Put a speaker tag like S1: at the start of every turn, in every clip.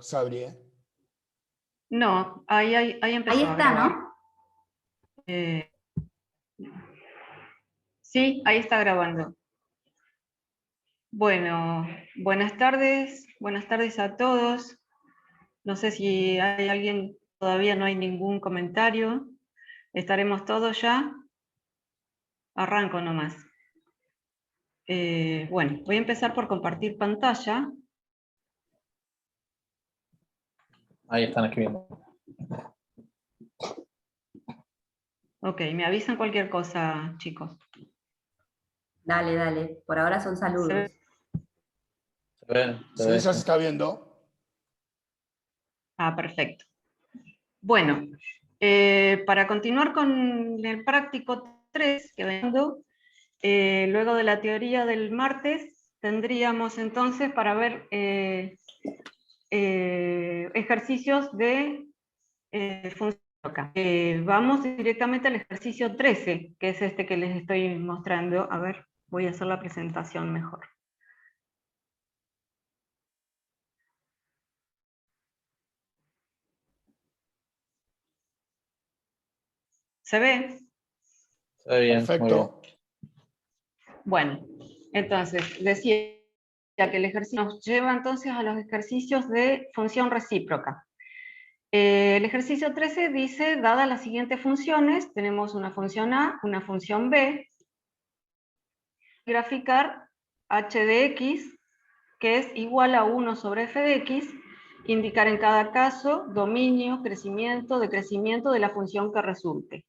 S1: Sabri, ¿eh?
S2: No, ahí empezó
S3: Ahí
S2: a
S3: está,
S2: grabar.
S3: ¿no?
S2: Sí, ahí está grabando. Bueno, buenas tardes a todos. No sé si hay alguien, todavía no hay ningún comentario. ¿Estaremos todos ya? Arranco nomás. Bueno, voy a empezar por compartir pantalla.
S4: Ahí están escribiendo.
S2: Ok, me avisan cualquier cosa, chicos.
S3: Dale, dale. Por ahora son saludos.
S4: ¿Se ven?
S1: Sí, ya se está viendo.
S2: Ah, perfecto. Bueno, para continuar con el práctico 3 que vengo, luego de la teoría del martes, tendríamos entonces para ver ejercicios de función local. Vamos directamente al ejercicio 13, que es este que les estoy mostrando. A ver, voy a hacer la presentación mejor. ¿Se ve?
S4: Se ve bien.
S1: Perfecto.
S2: Bueno, entonces, decía que el ejercicio nos lleva entonces a los ejercicios de función recíproca. El ejercicio 13 dice, dadas las siguientes funciones, tenemos una función A, una función B, graficar h de x, que es igual a 1 sobre f de x, indicar en cada caso dominio, crecimiento, decrecimiento de la función que resulte.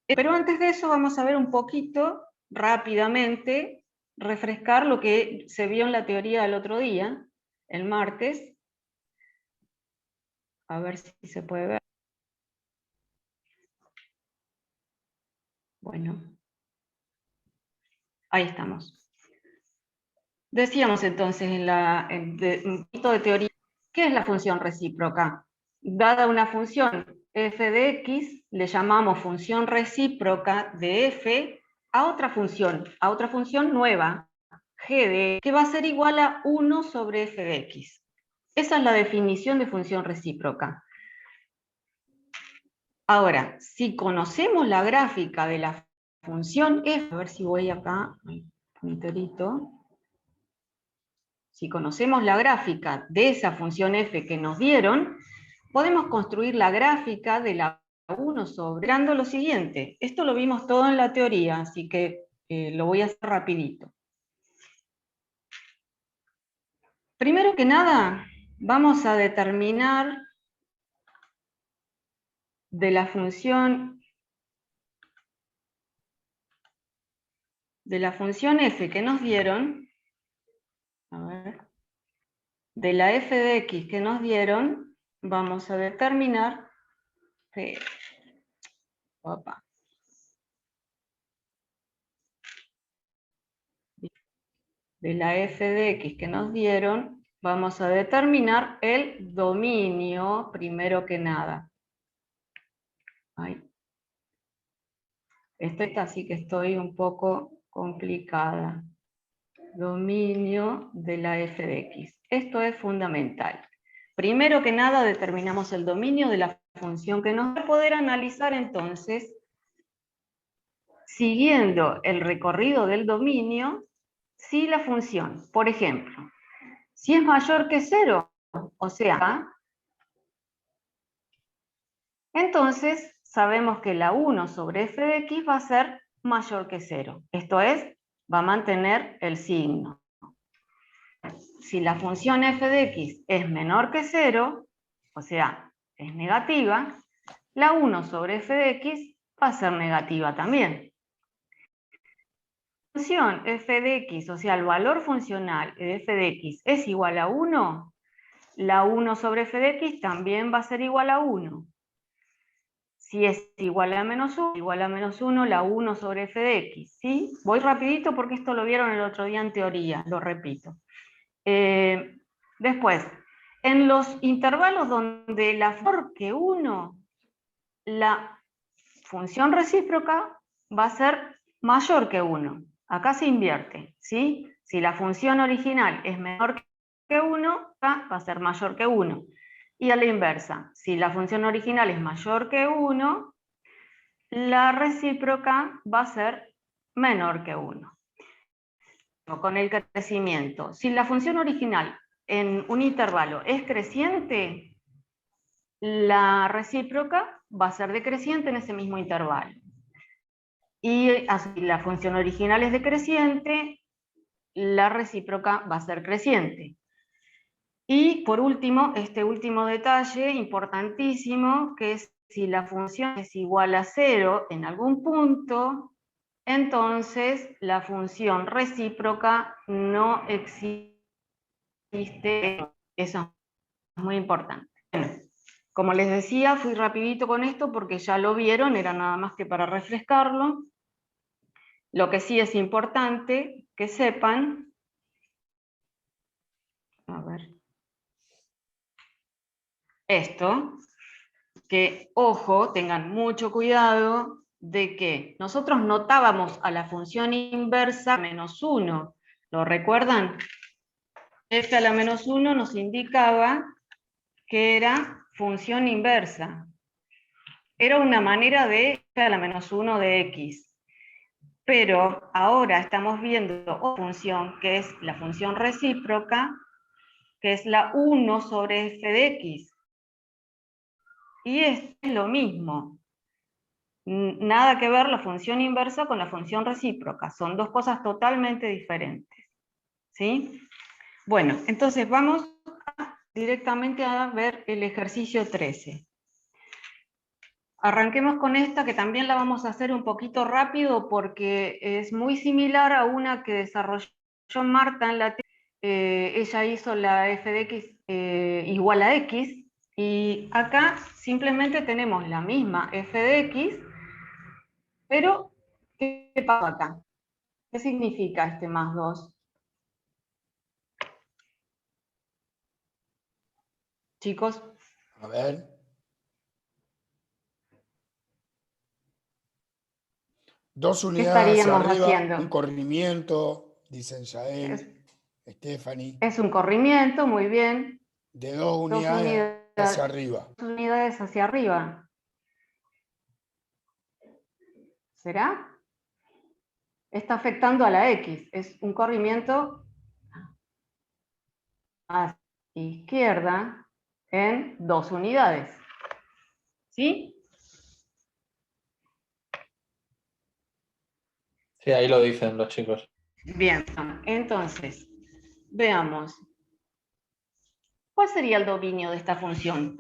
S2: Pero antes de eso vamos a ver un poquito, rápidamente, refrescar lo que se vio en la teoría del otro día, el martes. A ver si se puede ver. Bueno. Ahí estamos. Decíamos entonces un poquito de teoría, ¿qué es la función recíproca? Dada una función f de x, le llamamos función recíproca de f a otra función nueva, g de que va a ser igual a 1 sobre f de x. Esa es la definición de función recíproca. Ahora, si conocemos la gráfica de la función f, a ver si voy acá, punterito. Si conocemos la gráfica de esa función f que nos dieron, podemos construir la gráfica de la 1 sobre lo siguiente. Esto lo vimos todo en la teoría, así que lo voy a hacer rapidito. Primero que nada, vamos a determinar de la función f que nos dieron, a ver, de la f de x que nos dieron, vamos a determinar de la f de x que nos dieron, vamos a determinar el dominio, primero que nada. Ay. Esta sí que estoy un poco complicada. Dominio de la f de x. Esto es fundamental. Primero que nada determinamos el dominio de la función que nos va a poder analizar entonces, siguiendo el recorrido del dominio, si la función, por ejemplo, si es mayor que 0, o sea, entonces sabemos que la 1 sobre f de x va a ser mayor que 0. Esto es, va a mantener el signo. Si la función f de x es menor que 0, o sea, es negativa, la 1 sobre f de x va a ser negativa también. La función f de x, o sea, el valor funcional de f de x es igual a 1, la 1 sobre f de x también va a ser igual a 1. Si es igual a menos 1, la 1 sobre f de x, ¿sí? Voy rapidito porque esto lo vieron el otro día en teoría, lo repito. Después, en los intervalos donde la menor que 1, la función recíproca va a ser mayor que 1. Acá se invierte, ¿sí? Si la función original es menor que 1, va a ser mayor que 1. Y a la inversa, si la función original es mayor que 1, la recíproca va a ser menor que 1. Con el crecimiento, si la función original en un intervalo es creciente, la recíproca va a ser decreciente en ese mismo intervalo. Y así la función original es decreciente, la recíproca va a ser creciente. Y por último, este último detalle importantísimo, que es si la función es igual a 0 en algún punto, entonces la función recíproca no existe. Eso es muy importante. Bueno, como les decía, fui rapidito con esto porque ya lo vieron, era nada más que para refrescarlo. Lo que sí es importante que sepan, a ver, esto, que ojo, tengan mucho cuidado de que nosotros notábamos a la función inversa menos 1, ¿lo recuerdan? F a la menos 1 nos indicaba que era función inversa. Era una manera de F a la menos 1 de X. Pero ahora estamos viendo otra función, que es la función recíproca, que es la 1 sobre f de x. Y es lo mismo. Nada que ver la función inversa con la función recíproca. Son dos cosas totalmente diferentes. ¿Sí? Bueno, entonces vamos directamente a ver el ejercicio 13. Arranquemos con esta, que también la vamos a hacer un poquito rápido porque es muy similar a una que desarrolló Marta en la ella hizo la f de x igual a x, y acá simplemente tenemos la misma f de x, pero ¿qué pasa acá? ¿Qué significa este más 2? Chicos.
S1: A ver. Dos
S2: ¿Qué
S1: unidades hacia
S2: estaríamos
S1: arriba,
S2: haciendo?
S1: un corrimiento, dicen Yael, Stephanie.
S2: Es un corrimiento, muy bien.
S1: De dos unidades hacia arriba.
S2: 2 unidades hacia arriba. ¿Será? Está afectando a la X. Es un corrimiento hacia izquierda en 2 unidades. ¿Sí?
S4: Sí, ahí lo dicen los chicos.
S2: Bien, entonces, veamos. ¿Cuál sería el dominio de esta función?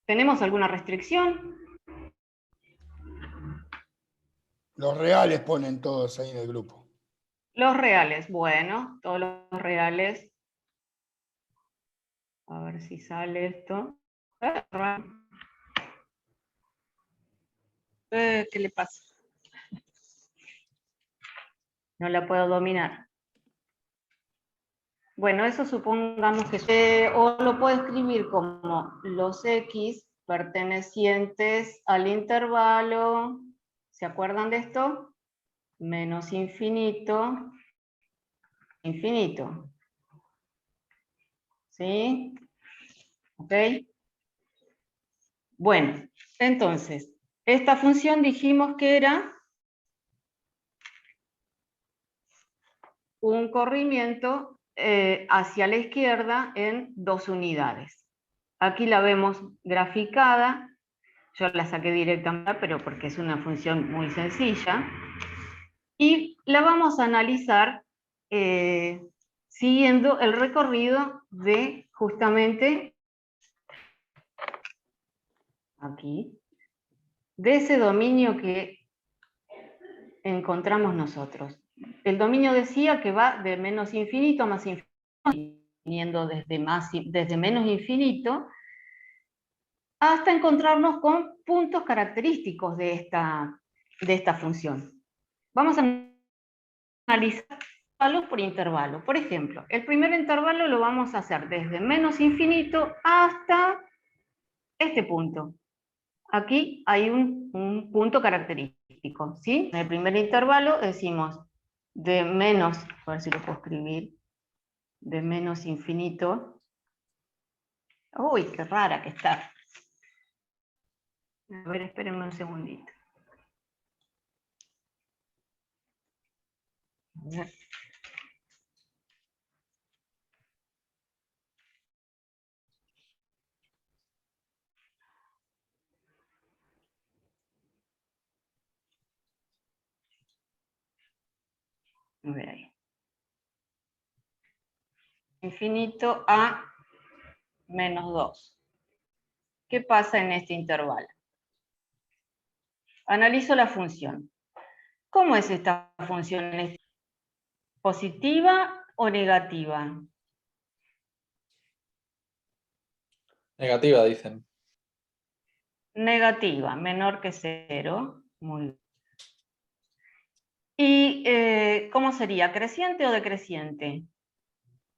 S2: ¿Tenemos alguna restricción?
S1: Los reales ponen todos ahí en el grupo.
S2: Los reales, bueno, todos los reales. A ver si sale esto. ¿Qué le pasa? No la puedo dominar. Bueno, eso supongamos que... o lo puedo escribir como los x pertenecientes al intervalo, ¿se acuerdan de esto? Menos infinito, infinito. ¿Sí? ¿Ok? Bueno, entonces, esta función dijimos que era un corrimiento hacia la izquierda en 2 unidades. Aquí la vemos graficada. Yo la saqué directamente, pero porque es una función muy sencilla. Y la vamos a analizar siguiendo el recorrido de justamente aquí, de ese dominio que encontramos nosotros. El dominio decía que va de menos infinito a más infinito, viniendo desde menos infinito, hasta encontrarnos con puntos característicos de esta función. Vamos a analizar intervalos por intervalo. Por ejemplo, el primer intervalo lo vamos a hacer desde menos infinito hasta este punto. Aquí hay un punto característico, ¿sí? En el primer intervalo decimos de menos, a ver si lo puedo escribir, de menos infinito. Uy, qué rara que está. A ver, espérenme un segundito. A ver. A ver ahí. Infinito a menos 2. ¿Qué pasa en este intervalo? Analizo la función. ¿Cómo es esta función? ¿Positiva o negativa?
S4: Negativa, dicen.
S2: Negativa, menor que 0. Muy bien. ¿Y cómo sería? ¿Creciente o decreciente?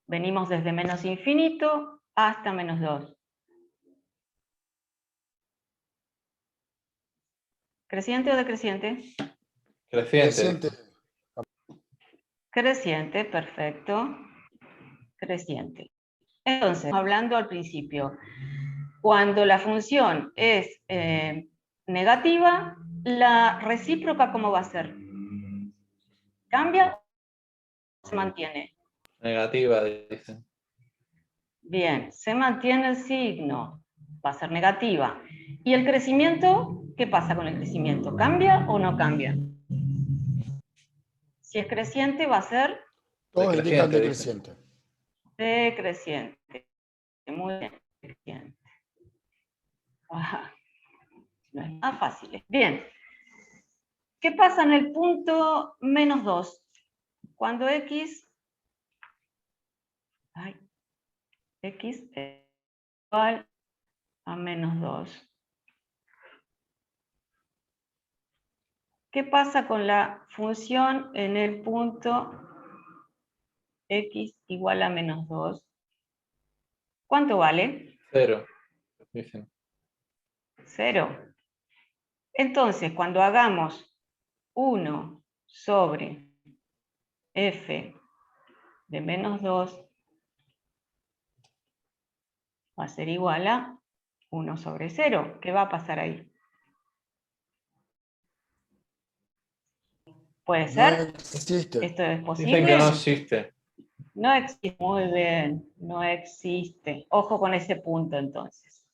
S2: Venimos desde menos infinito hasta menos 2. ¿Creciente o decreciente?
S4: Creciente.
S2: Creciente, perfecto. Creciente. Entonces, hablando al principio, cuando la función es negativa, la recíproca, ¿cómo va a ser? ¿Cambia o se mantiene?
S4: Negativa, dicen.
S2: Bien, se mantiene el signo, va a ser negativa. ¿Y el crecimiento? ¿Qué pasa con el crecimiento? ¿Cambia o no cambia? Si es creciente, va a ser
S1: Todos indican
S4: Decreciente,
S1: decreciente.
S2: decreciente. Muy bien, decreciente. Ajá. No es más fácil. Bien. ¿Qué pasa en el punto menos 2? Cuando x es igual a menos 2. ¿Qué pasa con la función en el punto x igual a menos 2? ¿Cuánto vale?
S4: 0, dicen.
S2: 0. Entonces, cuando hagamos 1 sobre f de menos 2, va a ser igual a 1 sobre 0. ¿Qué va a pasar ahí? ¿Puede
S1: No
S2: ser?
S1: existe.
S2: ¿Esto es
S4: Dicen
S2: posible?
S4: que no existe.
S2: No existe. Muy bien, no existe. Ojo con ese punto entonces.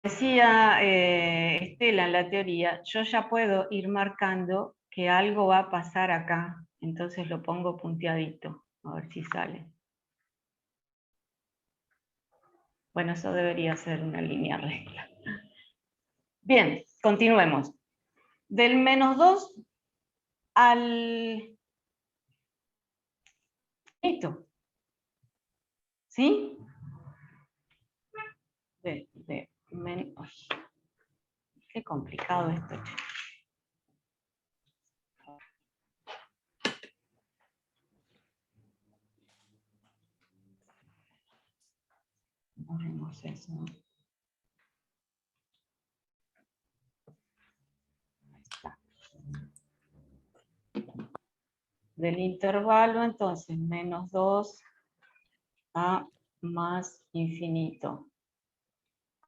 S2: Decía Estela en la teoría, yo ya puedo ir marcando que algo va a pasar acá. Entonces lo pongo punteadito, a ver si sale. Bueno, eso debería ser una línea recta. Bien, continuemos. Del menos 2 al infinito. ¿Sí? Uy, qué complicado esto. Borremos eso. Ahí está. Del intervalo, entonces, menos 2 a más infinito.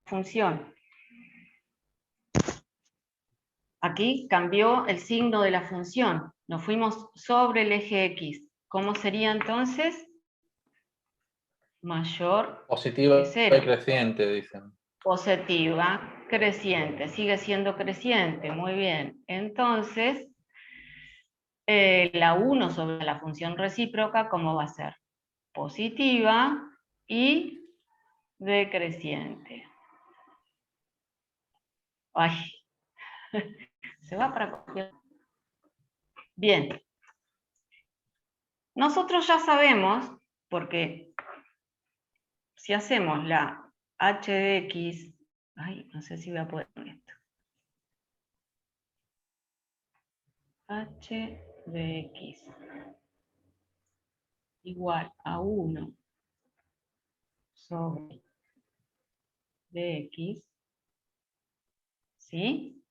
S2: Función. Aquí cambió el signo de la función. Nos fuimos sobre el eje X. ¿Cómo sería entonces? Mayor
S4: Positiva
S2: que
S4: y
S2: 0.
S4: creciente, dicen.
S2: Positiva, creciente. Sigue siendo creciente. Muy bien. Entonces, la 1 sobre la función recíproca, ¿cómo va a ser? Positiva y decreciente. Ay, se va para copiar. Bien. Nosotros ya sabemos, porque si hacemos la h de x, ay, no sé si voy a poder con esto. H de x igual a 1 sobre dx, ¿sí?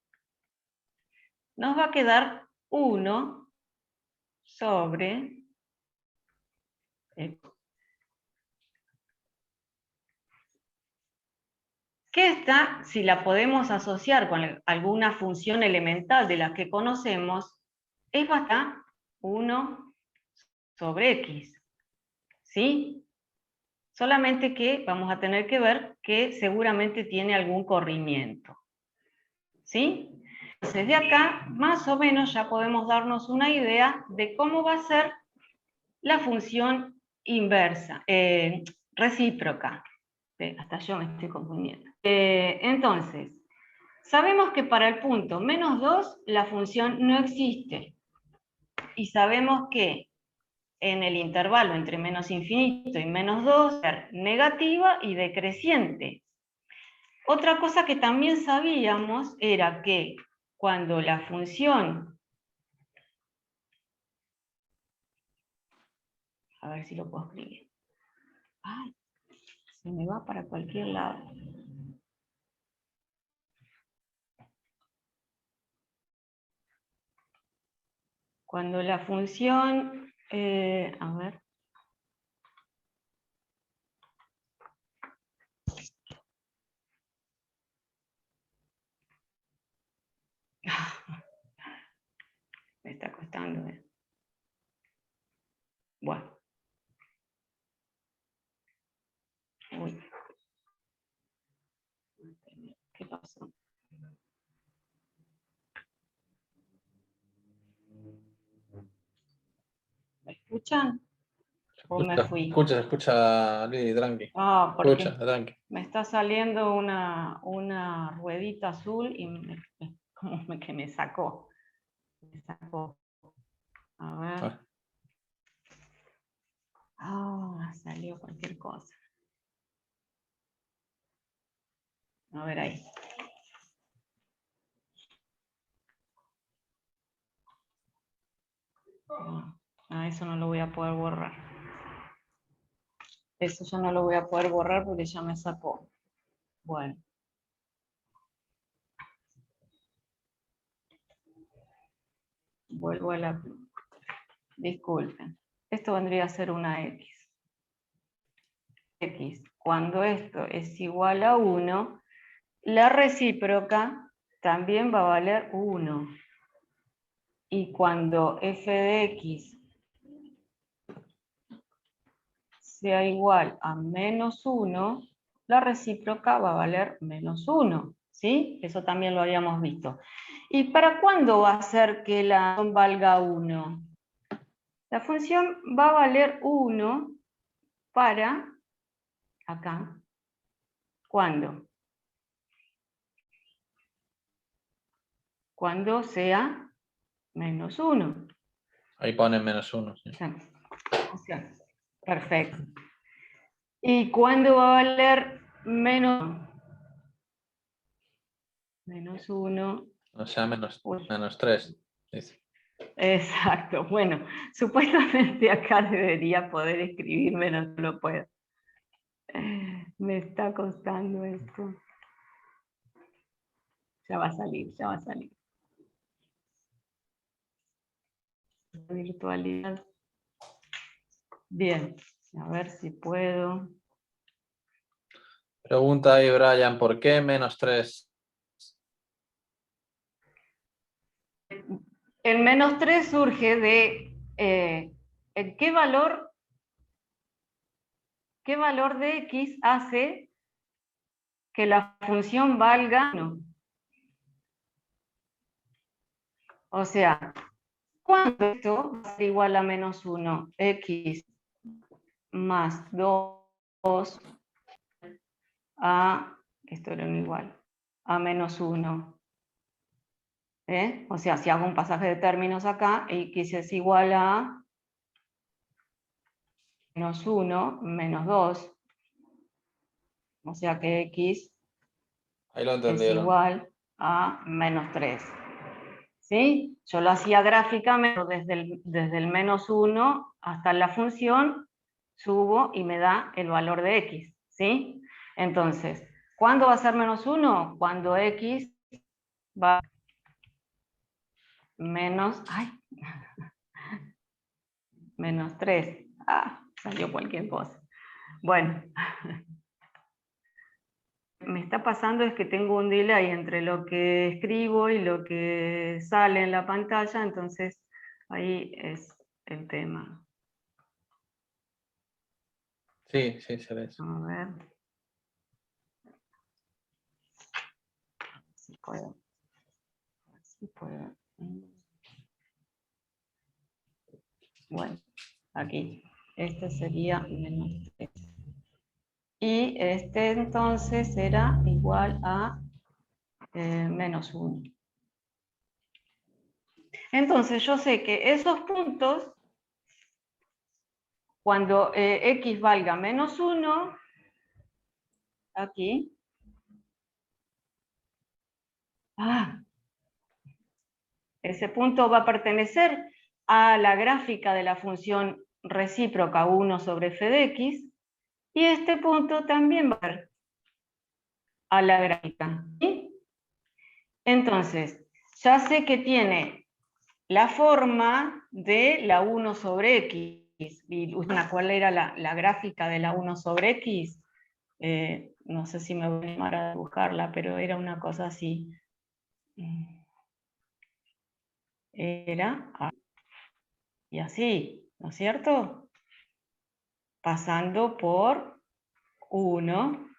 S2: Nos va a quedar 1 sobre Que esta, si la podemos asociar con alguna función elemental de las que conocemos, es bastante 1 sobre x, ¿sí? Solamente que vamos a tener que ver que seguramente tiene algún corrimiento, ¿sí? Entonces de acá, más o menos, ya podemos darnos una idea de cómo va a ser la función inversa, recíproca. Hasta yo me estoy confundiendo. Entonces, sabemos que para el punto menos 2 la función no existe. Y sabemos que en el intervalo entre menos infinito y menos 2 es negativa y decreciente. Otra cosa que también sabíamos era que cuando la función, a ver si lo puedo escribir, ay, se me va para cualquier lado. Cuando la función, a ver, me está costando. Bueno. Uy. ¿Qué pasó? ¿Me escuchan? ¿O me fui?
S4: Se escucha, Lili, tranqui.
S2: Ah, porque
S4: Escucha, tranqui.
S2: me está saliendo una ruedita azul y como que me sacó. Me sacó. A ver. Ah, salió cualquier cosa. A ver ahí. Ah, eso no lo voy a poder borrar. Eso ya no lo voy a poder borrar porque ya me sacó. Bueno. Vuelvo a la... Disculpen. Esto vendría a ser una X. X. Cuando esto es igual a 1, la recíproca también va a valer 1. Y cuando f de x sea igual a menos 1, la recíproca va a valer menos 1. ¿Sí? Eso también lo habíamos visto. ¿Y para cuándo va a ser que la función valga 1? La función va a valer 1 para, acá, ¿cuándo? Cuando sea menos 1.
S4: Ahí ponen menos 1. Sí.
S2: Perfecto. ¿Y cuándo va a valer menos 1?
S4: O sea, menos 3. Dice.
S2: Exacto. Bueno, supuestamente acá debería poder escribir menos, no lo puedo. Me está costando esto. Ya va a salir, ya va a salir. Virtualidad. Bien, a ver si puedo.
S4: Pregunta ahí, Brian, ¿por qué menos 3?
S2: El menos 3 surge de ¿qué valor de x hace que la función valga 1? O sea, ¿cuándo esto va a ser igual a menos 1? X más 2 a, esto era un igual, a menos 1. O sea, si hago un pasaje de términos acá, x es igual a menos 1, menos 2. O sea que x
S4: Ahí lo
S2: es
S4: entendieron.
S2: igual a menos 3. ¿Sí? Yo lo hacía gráficamente desde el menos 1 hasta la función, subo y me da el valor de x. ¿Sí? Entonces, ¿cuándo va a ser menos 1? Cuando x va a menos, menos 3. Ah, Salió cualquier cosa. Bueno. Me está pasando es que tengo un delay entre lo que escribo y lo que sale en la pantalla, entonces ahí es el tema.
S4: Sí, sí, se ve eso.
S2: A ver. Si puedo. Si puedo. Bueno, aquí. Este sería menos 3. Y este entonces será igual a menos 1. Entonces yo sé que esos puntos, cuando x valga menos 1, aquí, ese punto va a pertenecer a la gráfica de la función recíproca 1 sobre f de x, y este punto también va a ser a la gráfica. ¿Sí? Entonces, ya sé que tiene la forma de la 1 sobre x. ¿Y cuál era la gráfica de la 1 sobre x? No sé si me voy a animar a dibujarla, pero era una cosa así. Era y así, ¿no es cierto? Pasando por 1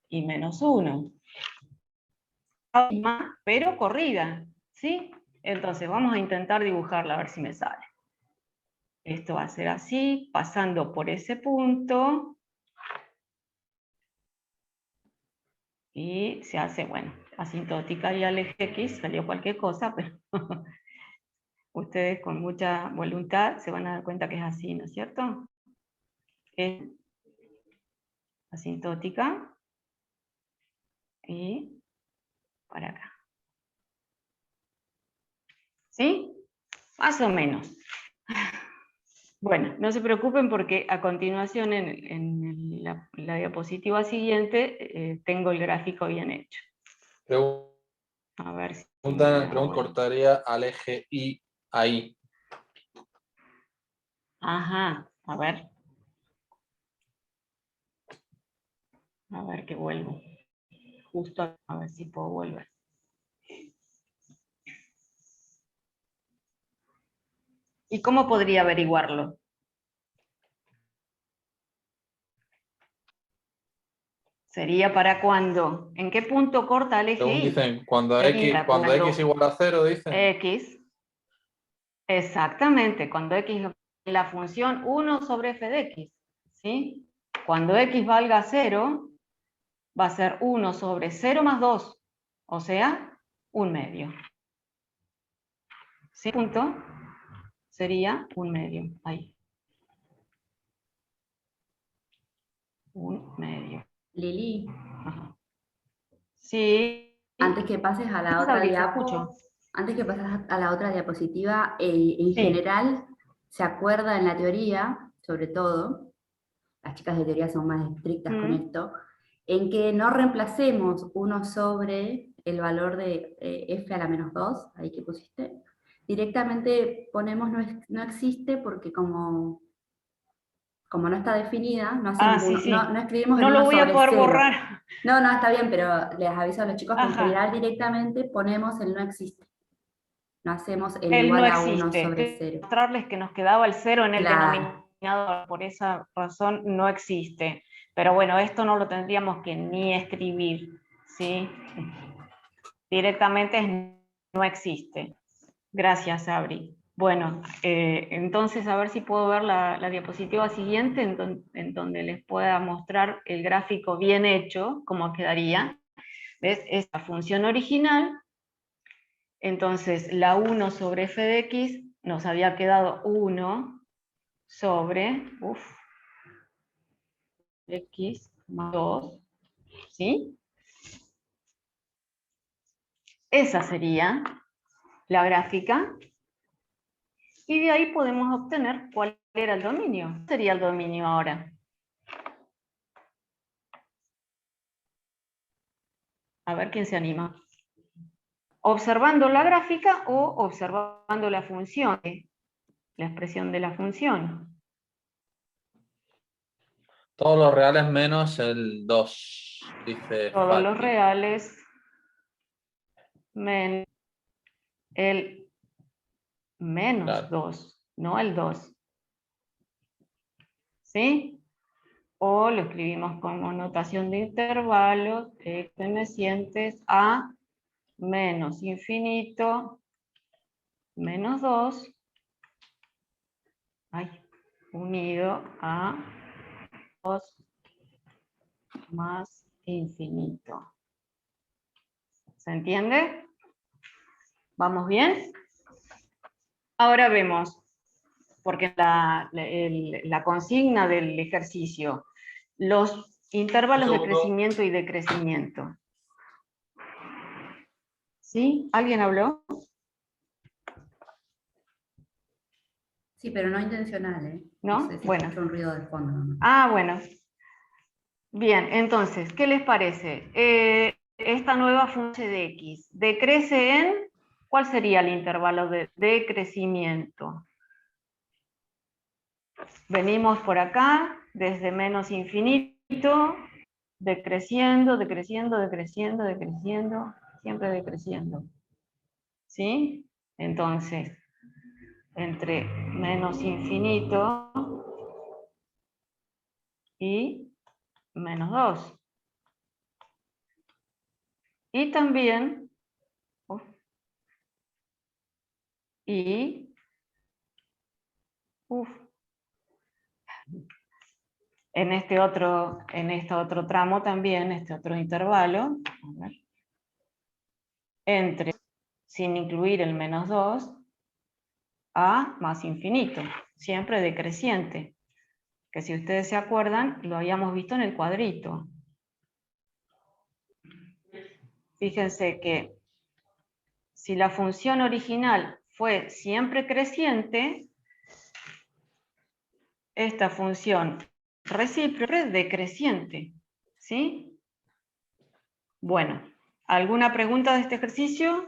S2: y menos 1. Pero corrida, ¿sí? Entonces vamos a intentar dibujarla a ver si me sale. Esto va a ser así, pasando por ese punto. Y se hace, bueno, asintótica y al eje X, salió cualquier cosa, pero ustedes con mucha voluntad se van a dar cuenta que es así, ¿no es cierto? Es asintótica y para acá. ¿Sí? Más o menos. Bueno, no se preocupen porque a continuación en la diapositiva siguiente tengo el gráfico bien hecho. A ver si...
S4: Preguntan, cortaría al eje Y ahí.
S2: Ajá, a ver. A ver que vuelvo. Justo a ver si puedo volver. ¿Y cómo podría averiguarlo? ¿Sería para cuándo? ¿En qué punto corta el eje
S4: Según
S2: Y?
S4: dicen, cuando
S2: Sería
S4: X igual a 0, dicen.
S2: X, exactamente, cuando X es la función 1 sobre f de X, ¿sí? Cuando X valga 0, va a ser 1 sobre 0 más 2, o sea, 1/2. ¿Sí? Punto sería 1/2, ahí. 1/2.
S3: Lili,
S2: Ajá. Sí.
S3: antes que pases a la otra
S2: Sabri, te
S3: diapo,
S2: escucho.
S3: antes que pases a la otra diapositiva, en
S2: Sí.
S3: general se acuerda en la teoría, sobre todo, las chicas de teoría son más estrictas con esto, en que no reemplacemos 1 sobre el valor de f a la menos 2, ahí que pusiste, directamente ponemos no existe porque como no está definida, no hacemos
S2: Sí, sí.
S3: no escribimos el
S2: No
S3: 1
S2: lo voy a
S3: sobre
S2: poder
S3: 0.
S2: borrar.
S3: No, está bien, pero les aviso a los chicos que en
S2: Ajá.
S3: general directamente ponemos el no existe. No hacemos el
S2: El
S3: igual
S2: no
S3: a 1
S2: existe.
S3: sobre 0.
S2: Mostrarles que nos quedaba el 0 en el
S3: Claro.
S2: denominador, por esa razón no existe. Pero bueno, esto no lo tendríamos que ni escribir, ¿sí? Directamente no existe. Gracias, Sabri. Bueno, entonces a ver si puedo ver la diapositiva siguiente en donde les pueda mostrar el gráfico bien hecho, cómo quedaría. ¿Ves? Esta función original. Entonces, la 1 sobre f de x nos había quedado 1 sobre x más 2, ¿sí? Esa sería la gráfica. Y de ahí podemos obtener cuál era el dominio. ¿Cuál sería el dominio ahora? A ver quién se anima. Observando la gráfica o observando la función, la expresión de la función.
S4: Todos los reales menos el 2, dice
S2: Todos los
S4: Fati.
S2: reales menos el menos
S4: Claro.
S2: 2, no el 2. ¿Sí? O lo escribimos como notación de intervalos pertenecientes a menos infinito menos 2 unido a 2 más infinito. ¿Se entiende? ¿Vamos bien? Ahora vemos, porque la consigna del ejercicio, los intervalos de crecimiento y decrecimiento. ¿Sí? ¿Alguien habló?
S3: Sí, pero no intencional, ¿eh?
S2: ¿No?
S3: No sé si
S2: Bueno.
S3: escucho un ruido de fondo. ¿No?
S2: Ah, bueno. Bien, entonces, ¿qué les parece? Esta nueva función de x decrece en, ¿cuál sería el intervalo de decrecimiento? Venimos por acá, desde menos infinito, decreciendo, decreciendo, decreciendo, decreciendo, siempre decreciendo. ¿Sí? Entonces, entre menos infinito y menos 2. Y también, en este otro tramo también, este otro intervalo, a ver, entre, sin incluir el menos 2, a más infinito, siempre decreciente, que si ustedes se acuerdan, lo habíamos visto en el cuadrito. Fíjense que si la función original fue siempre creciente, esta función recíproca es decreciente, ¿sí? Bueno, ¿alguna pregunta de este ejercicio?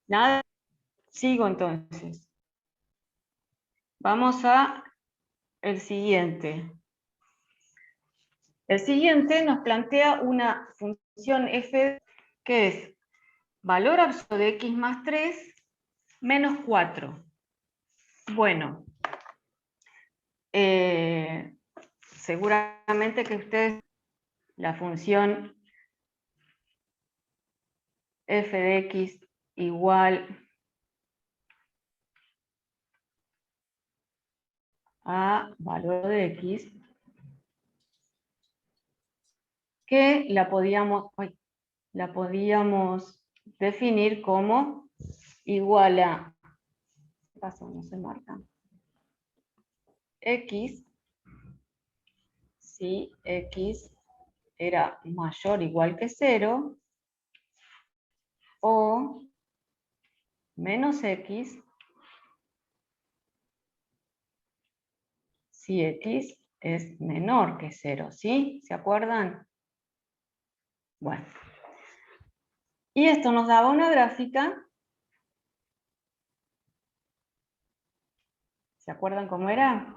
S2: ¿Nada? Sigo entonces. Vamos a el siguiente. El siguiente nos plantea una función f que es valor absoluto de x más 3 menos 4. Bueno, seguramente que ustedes la función f de x igual a valor de x, que la podíamos definir como igual a, ¿qué pasó? No se marca. X, si x era mayor o igual que 0, o menos x, si x es menor que 0, ¿sí? ¿Se acuerdan? Bueno. Y esto nos daba una gráfica. ¿Se acuerdan cómo era?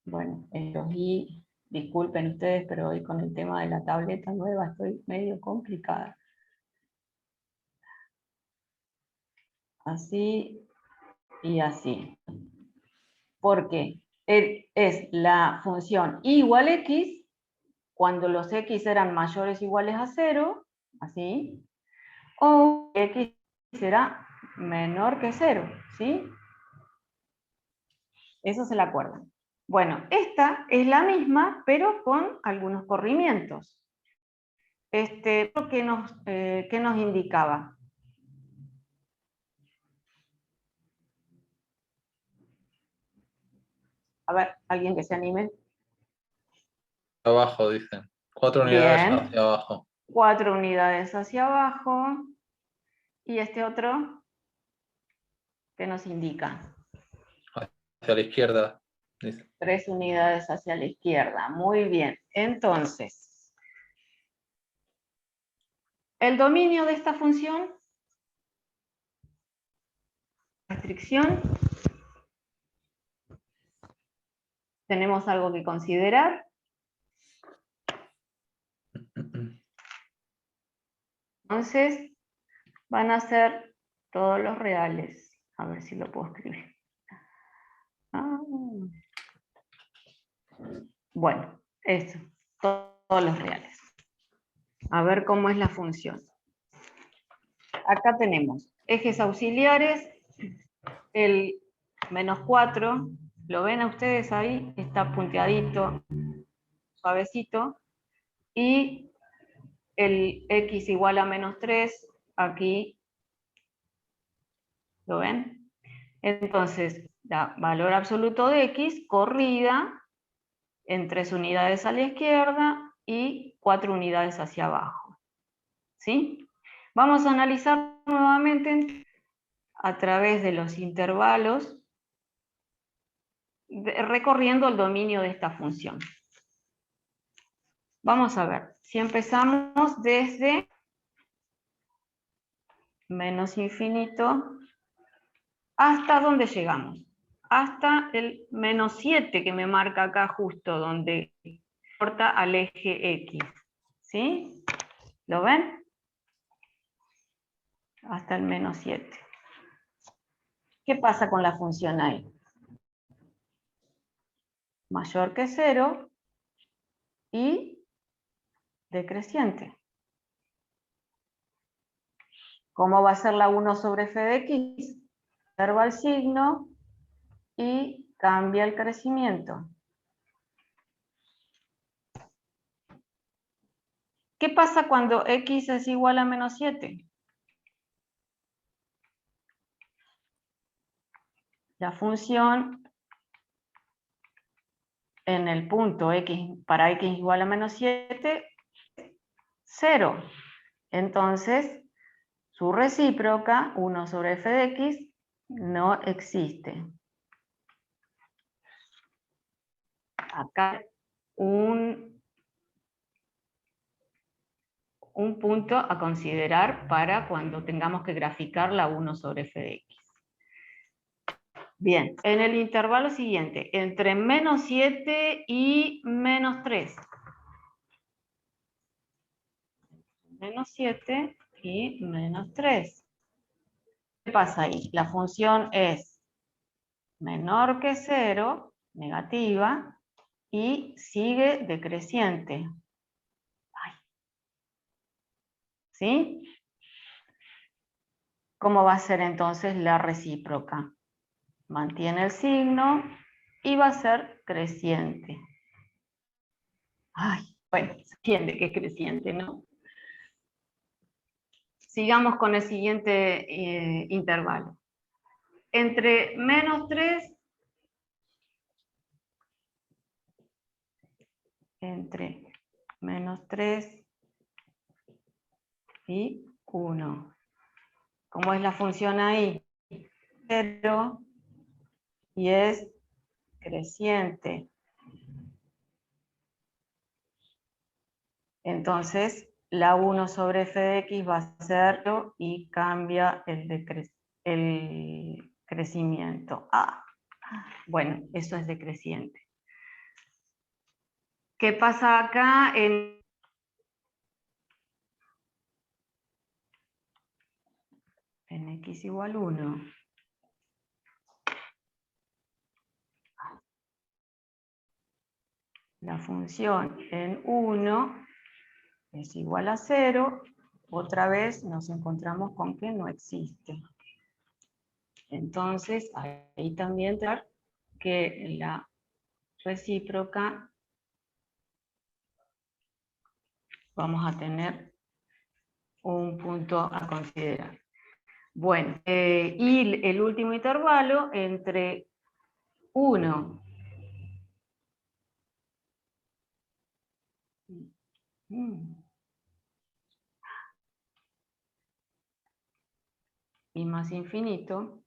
S2: Bueno, y disculpen ustedes, pero hoy con el tema de la tableta nueva estoy medio complicada. Así y así. Porque es la función y igual x cuando los x eran mayores o iguales a 0, así, o x será menor que 0, ¿sí? Eso se la acuerdan. Bueno, esta es la misma, pero con algunos corrimientos. ¿Qué nos indicaba? A ver, alguien que se anime.
S4: Abajo, dicen. 4 unidades
S2: Bien.
S4: hacia abajo.
S2: 4 unidades hacia abajo. ¿Y este otro? ¿Qué nos indica?
S4: Hacia la izquierda, dice.
S2: 3 unidades hacia la izquierda. Muy bien. Entonces, el dominio de esta función, restricción, ¿Tenemos algo que considerar? Entonces, van a ser todos los reales. A ver si lo puedo escribir. Bueno, eso, todos los reales. A ver cómo es la función. Acá tenemos ejes auxiliares, el -4, ¿lo ven a ustedes ahí? Está punteadito, suavecito, y el x igual a -3, aquí, ¿lo ven? Entonces, da valor absoluto de x, corrida, en 3 unidades a la izquierda y 4 unidades hacia abajo. ¿Sí? Vamos a analizar nuevamente a través de los intervalos, recorriendo el dominio de esta función. Vamos a ver, si empezamos desde menos infinito, ¿hasta dónde llegamos? Hasta el -7 que me marca acá justo donde corta al eje X. ¿Sí? ¿Lo ven? Hasta el -7. ¿Qué pasa con la función ahí? Mayor que 0 y decreciente. ¿Cómo va a ser la 1 sobre f de x? Observa el signo y cambia el crecimiento. ¿Qué pasa cuando x es igual a -7? La función en el punto x, para x igual a -7, 0. Entonces, su recíproca, 1 sobre f de x, no existe. Acá un punto a considerar para cuando tengamos que graficar la 1 sobre f de x. Bien, en el intervalo siguiente, entre -7 y -3. -7 y -3. ¿Qué pasa ahí? La función es menor que 0, negativa, y sigue decreciente. ¿Sí? ¿Cómo va a ser entonces la recíproca? Mantiene el signo y va a ser creciente. Ay, bueno, se entiende que es creciente, ¿no? Sigamos con el siguiente intervalo. Entre -3, entre -3 y 1. ¿Cómo es la función ahí? 0 y es creciente. Entonces, la 1 sobre f de x va a ser 0 y cambia el crecimiento. Bueno, eso es decreciente. ¿Qué pasa acá en x igual 1? La función en 1 es igual a 0, otra vez nos encontramos con que no existe. Entonces, ahí también que la recíproca vamos a tener un punto a considerar. Bueno, y el último intervalo entre 1 y más infinito.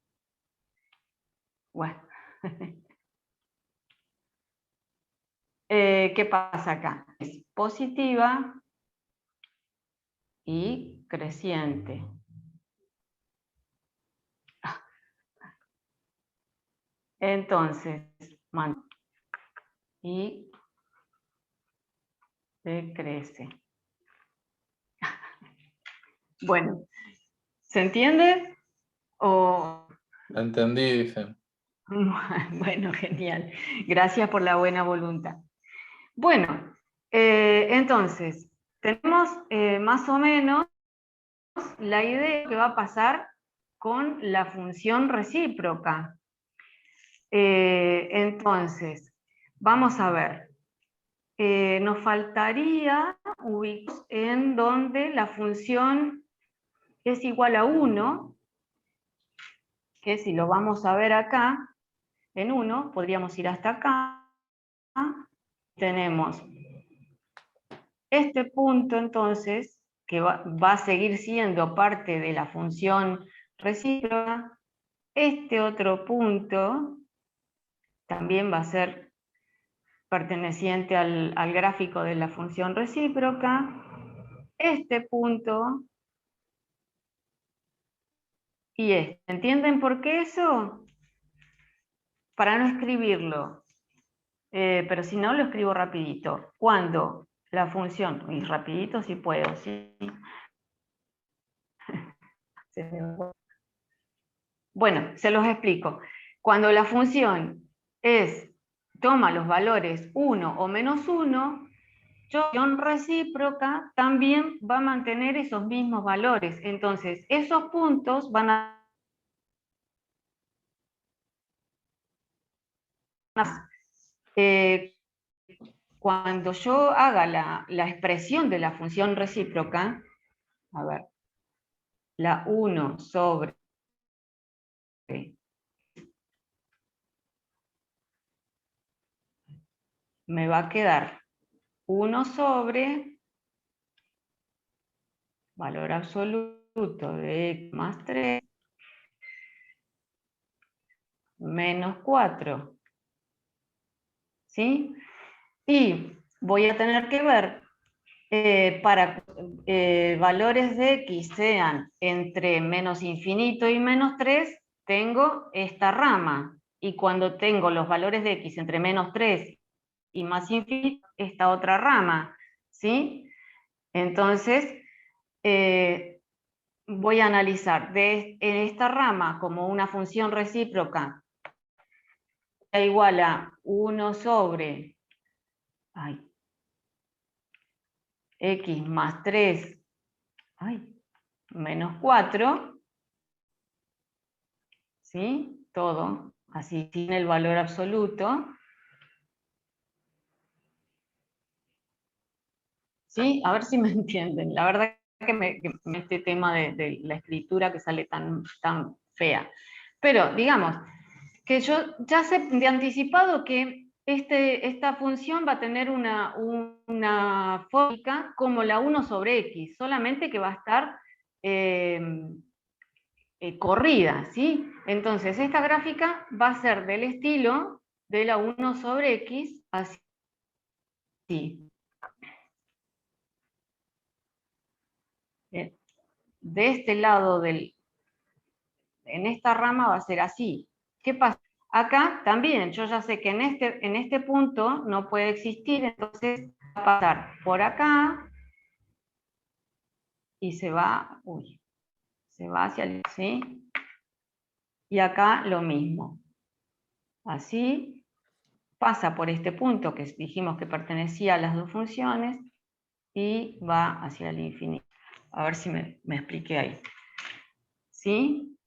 S2: Bueno, ¿qué pasa acá? Es positiva y creciente. Entonces, y decrece. Bueno, ¿se entiende? O...
S4: Entendí, dicen.
S2: Bueno, genial. Gracias por la buena voluntad. Bueno, entonces, tenemos más o menos la idea que va a pasar con la función recíproca. Entonces, vamos a ver. Nos faltaría ubicarnos en donde la función es igual a 1, que si lo vamos a ver acá, en 1, podríamos ir hasta acá. Tenemos este punto, entonces, que va a seguir siendo parte de la función recíproca. Este otro punto también va a ser perteneciente al gráfico de la función recíproca. Este punto y este. ¿Entienden por qué eso? Para no escribirlo, pero si no lo escribo rapidito. Cuando la función, y rapidito si puedo, ¿sí? Bueno, se los explico. Cuando la función toma los valores 1 o menos 1, la función recíproca también va a mantener esos mismos valores. Entonces, esos puntos van a... cuando yo haga la expresión de la función recíproca, a ver, la 1 sobre me va a quedar 1 sobre valor absoluto de x más 3 menos 4. ¿Sí? Y voy a tener que ver para valores de x sean entre menos infinito y menos 3, tengo esta rama. Y cuando tengo los valores de x entre menos 3 y más infinito, esta otra rama. ¿Sí? Entonces, voy a analizar en esta rama como una función recíproca igual a 1 sobre x más 3 menos 4, ¿sí? Todo, así tiene el valor absoluto. ¿Sí? A ver si me entienden. La verdad que este tema de la escritura que sale tan fea. Pero, digamos, que yo ya sé de anticipado que esta función va a tener una fórmula como la 1 sobre x, solamente que va a estar corrida, ¿sí? Entonces, esta gráfica va a ser del estilo de la 1 sobre x, así. De este lado en esta rama va a ser así. ¿Qué pasa? Acá también, yo ya sé que en este punto no puede existir, entonces va a pasar por acá y se va hacia el, ¿sí? Y acá lo mismo. Así, pasa por este punto que dijimos que pertenecía a las dos funciones y va hacia el infinito. A ver si me expliqué ahí. ¿Sí?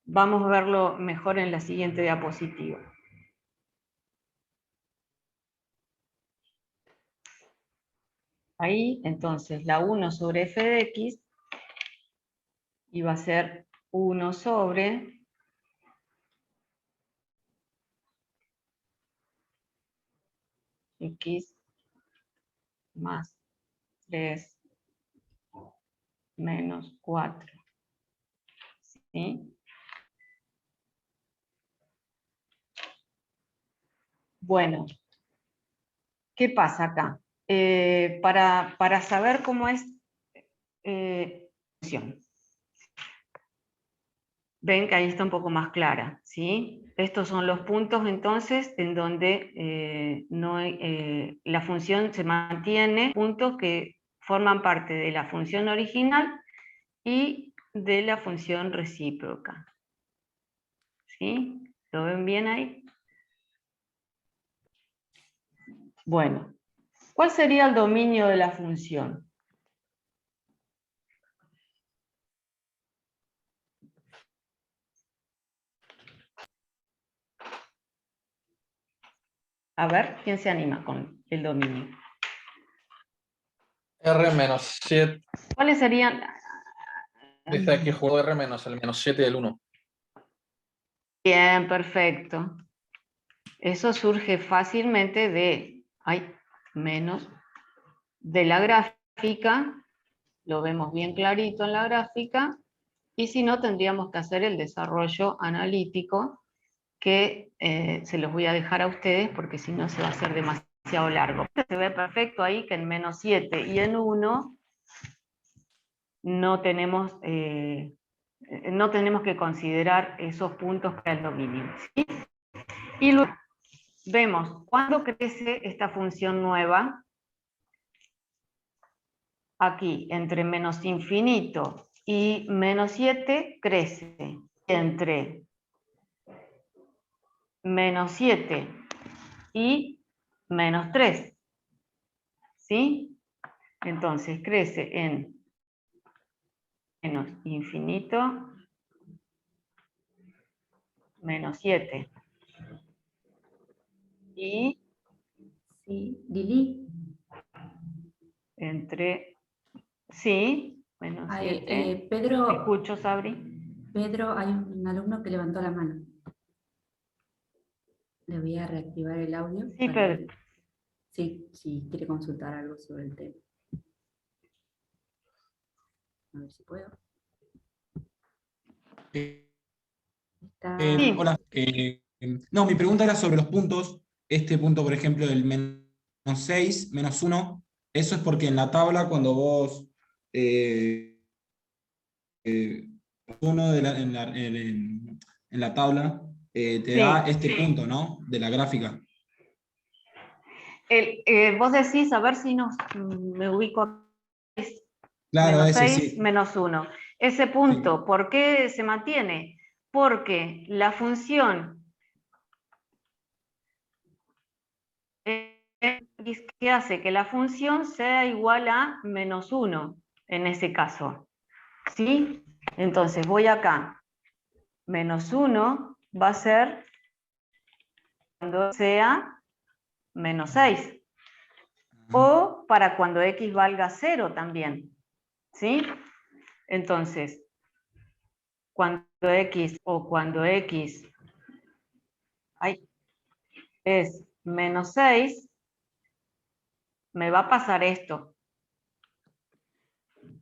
S2: Vamos a verlo mejor en la siguiente diapositiva. Ahí, entonces, la 1 sobre f de x iba a ser 1 sobre x más 3 menos 4. ¿Sí? Bueno, ¿qué pasa acá? Para saber cómo es función. Ven que ahí está un poco más clara, ¿sí? Estos son los puntos entonces en donde la función se mantiene, puntos que forman parte de la función original y de la función recíproca. ¿Sí? ¿Lo ven bien ahí? Bueno, ¿cuál sería el dominio de la función? A ver, ¿quién se anima con el dominio?
S4: R menos 7.
S2: ¿Cuáles serían?
S4: Dice aquí juego R menos el menos 7 y el 1.
S2: Bien, perfecto. Eso surge fácilmente de la gráfica, lo vemos bien clarito en la gráfica, y si no tendríamos que hacer el desarrollo analítico que se los voy a dejar a ustedes porque si no se va a hacer demasiado largo. Se ve perfecto ahí que en menos 7 y en 1 no tenemos que considerar esos puntos para el dominio, ¿sí? Y luego vemos cuándo crece esta función nueva. Aquí, entre menos infinito y menos 7, crece. Entre menos 7 y menos 3. ¿Sí? Entonces crece en menos infinito, menos 7. Y
S3: Sí, Lili.
S2: entre, sí, menos
S3: Ay,
S2: 7.
S3: Pedro,
S2: ¿Te escucho, Sabri?
S3: Pedro, hay un alumno que levantó la mano. Le voy a reactivar el audio.
S2: Sí, Pedro.
S3: Sí, si quiere consultar algo sobre el tema. A ver si puedo. Está...
S2: Sí.
S5: Hola. No, mi pregunta era sobre los puntos. Este punto, por ejemplo, del menos 6, menos 1, eso es porque en la tabla, cuando vos uno en la tabla, te da
S2: Sí.
S5: este punto, ¿no? De la gráfica.
S2: Vos decís, a ver si me ubico.
S5: Claro,
S2: Menos
S5: ese
S2: 6,
S5: sí.
S2: menos 1. Ese punto,
S5: Sí.
S2: ¿por qué se mantiene? Porque la función que hace que la función sea igual a menos 1, en ese caso. ¿Sí? Entonces voy acá. Menos 1 va a ser cuando sea menos 6. O para cuando x valga 0 también. ¿Sí? Entonces, cuando x es menos 6, me va a pasar esto,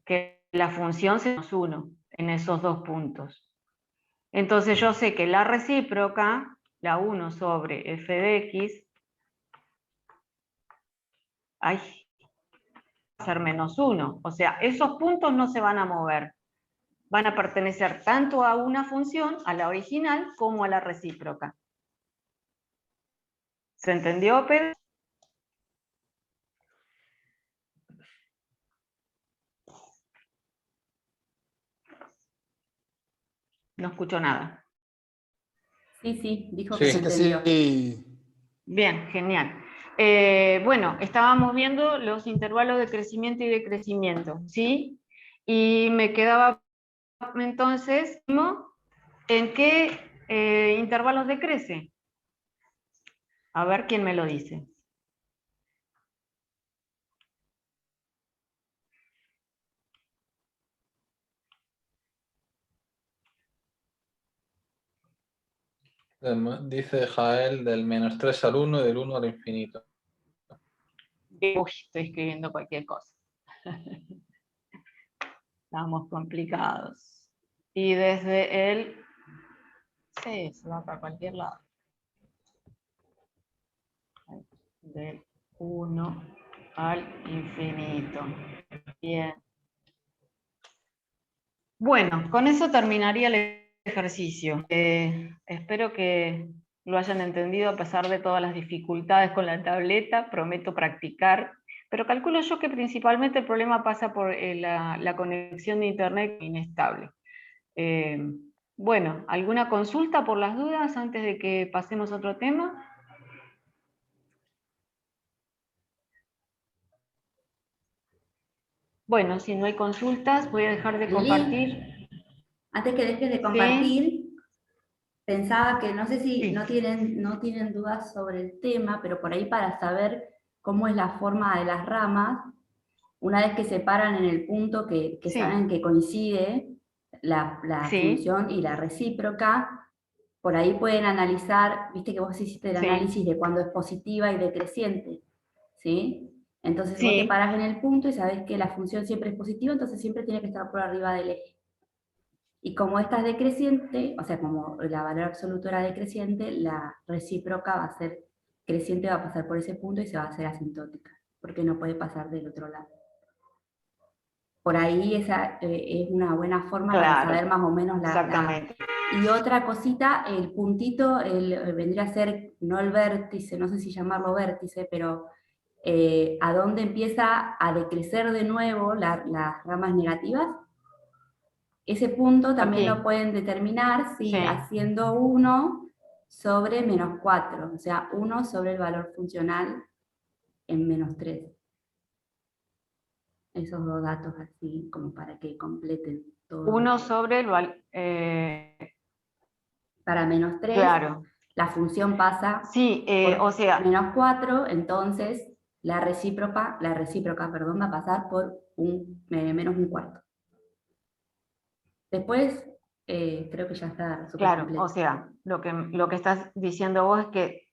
S2: que la función sea menos 1 en esos dos puntos. Entonces yo sé que la recíproca, la 1 sobre f de x, va a ser menos 1. O sea, esos puntos no se van a mover. Van a pertenecer tanto a una función, a la original, como a la recíproca. ¿Se entendió, Pedro? No escucho nada.
S3: Sí, dijo
S4: Sí.
S3: que se
S1: Así que
S3: entendió.
S1: sí.
S2: Bien, genial. Bueno, estábamos viendo los intervalos de crecimiento y decrecimiento, ¿sí? Y me quedaba entonces, ¿en qué intervalos decrece? A ver quién me lo dice.
S4: Dice Jael del menos 3 al 1 y del 1 al infinito.
S2: Uy, estoy escribiendo cualquier cosa. Estamos complicados. Y desde el... Sí, se va para cualquier lado. Del 1 al infinito. Bien. Bueno, con eso terminaría el ejercicio. Espero que lo hayan entendido a pesar de todas las dificultades con la tableta, prometo practicar, pero calculo yo que principalmente el problema pasa por la conexión de internet inestable. Bueno, ¿alguna consulta por las dudas antes de que pasemos a otro tema? Bueno, si no hay consultas, voy a dejar de
S3: Lili,
S2: compartir.
S3: antes que dejes de
S2: Sí.
S3: compartir, pensaba que no sé si
S2: Sí.
S3: no tienen dudas sobre el tema, pero por ahí para saber cómo es la forma de las ramas, una vez que se paran en el punto que
S2: Sí.
S3: saben que coincide la
S2: Sí.
S3: función y la recíproca, por ahí pueden analizar, viste que vos hiciste el
S2: Sí.
S3: análisis de cuando es positiva y decreciente, ¿sí? Entonces vos te
S2: Sí.
S3: paras en el punto y sabés que la función siempre es positiva, entonces siempre tiene que estar por arriba del eje. Y como esta es decreciente, o sea, como la valor absoluta era decreciente, la recíproca va a ser creciente, va a pasar por ese punto y se va a hacer asintótica, porque no puede pasar del otro lado. Por ahí esa es una buena forma para
S2: Claro.
S3: saber más o menos
S2: Exactamente.
S3: Y otra cosita, el puntito vendría a ser, no el vértice, no sé si llamarlo vértice, pero a dónde empieza a decrecer de nuevo las ramas negativas. Ese punto también
S2: Aquí.
S3: lo pueden determinar si
S2: Sí.
S3: haciendo 1 sobre menos 4, o sea, 1 sobre el valor funcional en menos 3. Esos dos datos así, como para que completen todo.
S2: 1 sobre el
S3: Para menos 3,
S2: claro.
S3: la función pasa
S2: Sí,
S3: por
S2: o sea,
S3: menos 4, entonces la recíproca, perdón, va a pasar por menos un cuarto. Después, creo que ya está súper
S2: claro,
S3: completo.
S2: o sea, lo que estás diciendo vos es que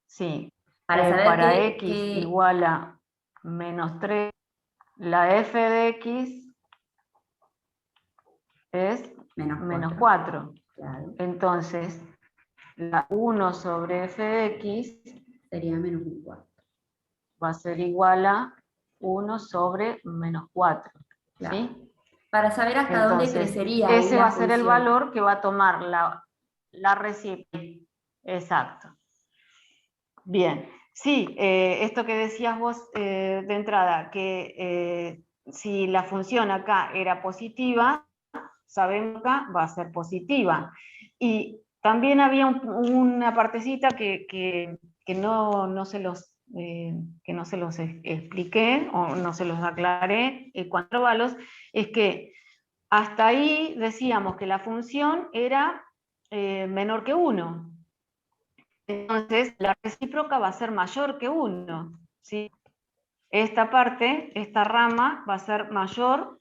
S2: sí,
S3: Para saber
S2: para x igual a menos 3, la f de x es menos 4.
S3: Claro,
S2: Entonces, la 1 sobre f de x
S3: sería menos un cuarto.
S2: va a ser igual a 1 sobre menos 4.
S3: Claro.
S2: ¿Sí?
S3: Para saber hasta
S2: Entonces,
S3: dónde crecería ahí
S2: ese
S3: la
S2: va a ser el
S3: función.
S2: valor que va a tomar la recíproca. Exacto. Bien. Sí, esto que decías vos de entrada, que si la función acá era positiva, sabemos que acá va a ser positiva. Y también había una partecita que no se los expliqué o no se los aclaré cuando valos, es que hasta ahí decíamos que la función era menor que 1. Entonces, la recíproca va a ser mayor que 1. ¿Sí? Esta parte, esta rama, va a ser mayor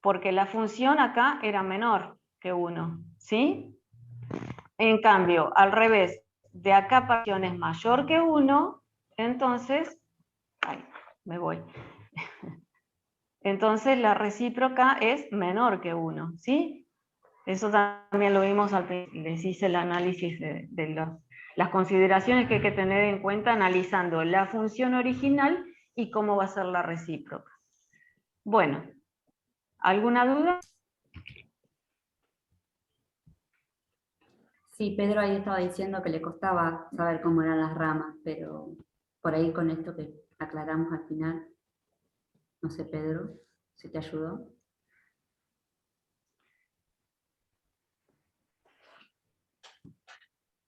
S2: porque la función acá era menor que 1. ¿Sí? En cambio, al revés, de acá para la función es mayor que 1, entonces, me voy. Entonces la recíproca es menor que 1. ¿Sí? Eso también lo vimos al principio, les hice el análisis de las consideraciones que hay que tener en cuenta analizando la función original y cómo va a ser la recíproca. Bueno, ¿alguna duda?
S3: Sí, Pedro ahí estaba diciendo que le costaba saber cómo eran las ramas, pero por ahí con esto que aclaramos al final, no sé, Pedro, si te ayudó.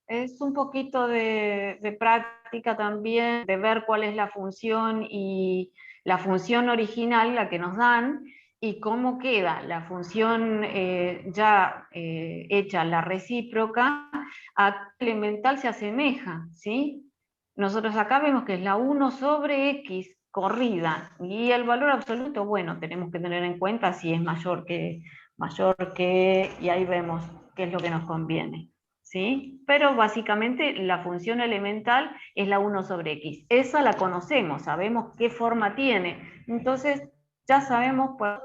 S2: Es un poquito de práctica también, de ver cuál es la función y la función original, la que nos dan, y cómo queda la función ya hecha, la recíproca, a qué elemental se asemeja, ¿sí? Nosotros acá vemos que es la 1 sobre x corrida, y el valor absoluto, bueno, tenemos que tener en cuenta si es mayor que, y ahí vemos qué es lo que nos conviene. ¿Sí? Pero básicamente la función elemental es la 1 sobre x. Esa la conocemos, sabemos qué forma tiene. Entonces ya sabemos pues,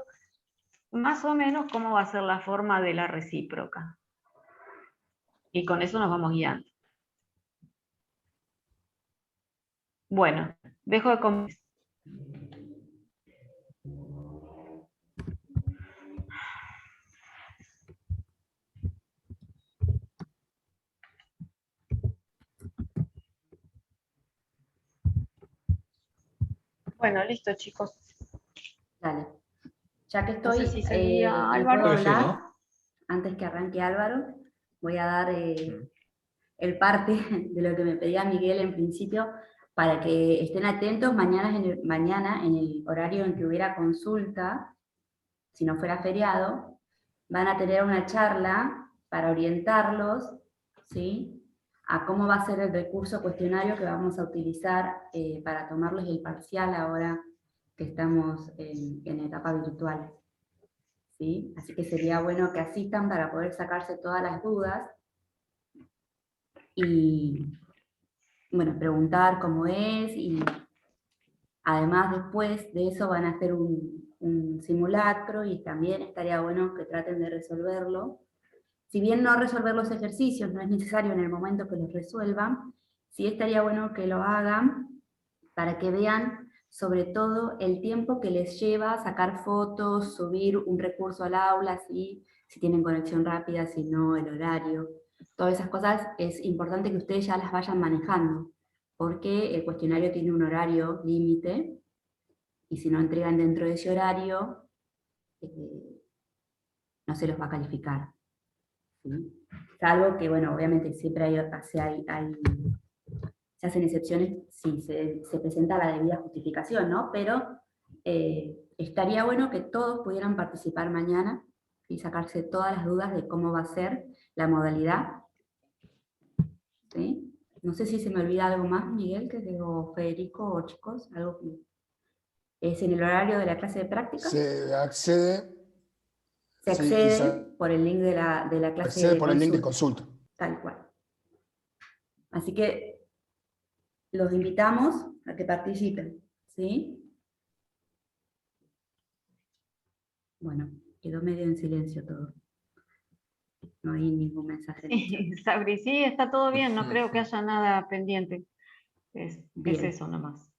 S2: más o menos cómo va a ser la forma de la recíproca. Y con eso nos vamos guiando. Bueno, dejo de comentar. Bueno, listo, chicos.
S3: Dale. Ya que
S2: No
S3: estoy,
S2: sé si seguía
S3: ¿puedo
S2: Álvaro?
S4: Creo que sí,
S3: hablar?
S4: ¿no?
S3: Antes que arranque Álvaro, voy a dar el parte de lo que me pedía Miguel en principio, para que estén atentos mañana en el horario en que hubiera consulta, si no fuera feriado, van a tener una charla para orientarlos, ¿sí?, a cómo va a ser el recurso cuestionario que vamos a utilizar para tomarles el parcial ahora que estamos en etapa virtual, ¿sí? Así que sería bueno que asistan para poder sacarse todas las dudas y, bueno, preguntar cómo es, y además después de eso van a hacer un simulacro y también estaría bueno que traten de resolverlo. Si bien no resolver los ejercicios no es necesario en el momento que los resuelvan, sí estaría bueno que lo hagan para que vean sobre todo el tiempo que les lleva sacar fotos, subir un recurso al aula, si tienen conexión rápida, si no, el horario. Todas esas cosas es importante que ustedes ya las vayan manejando, porque el cuestionario tiene un horario límite, y si no entregan dentro de ese horario, no se los va a calificar, ¿sí? Salvo que, bueno, obviamente siempre se hacen excepciones si se presenta la debida justificación, ¿no? Pero estaría bueno que todos pudieran participar mañana y sacarse todas las dudas de cómo va a ser la modalidad, ¿sí? No sé si se me olvida algo más, Miguel, o Federico, o chicos, algo que es en el horario de la clase de práctica.
S1: Se accede,
S3: Se
S1: sí,
S3: accede por el link de la clase
S1: accede
S3: de
S1: por el link de
S3: consulta.
S1: consulta.
S3: Tal cual. Así que los invitamos a que participen, ¿sí? Bueno, quedó medio en silencio todo. No hay ningún mensaje en el chat.
S2: Sabri, sí, está todo bien, no creo que haya nada pendiente. Es
S3: Bien.
S2: eso nomás.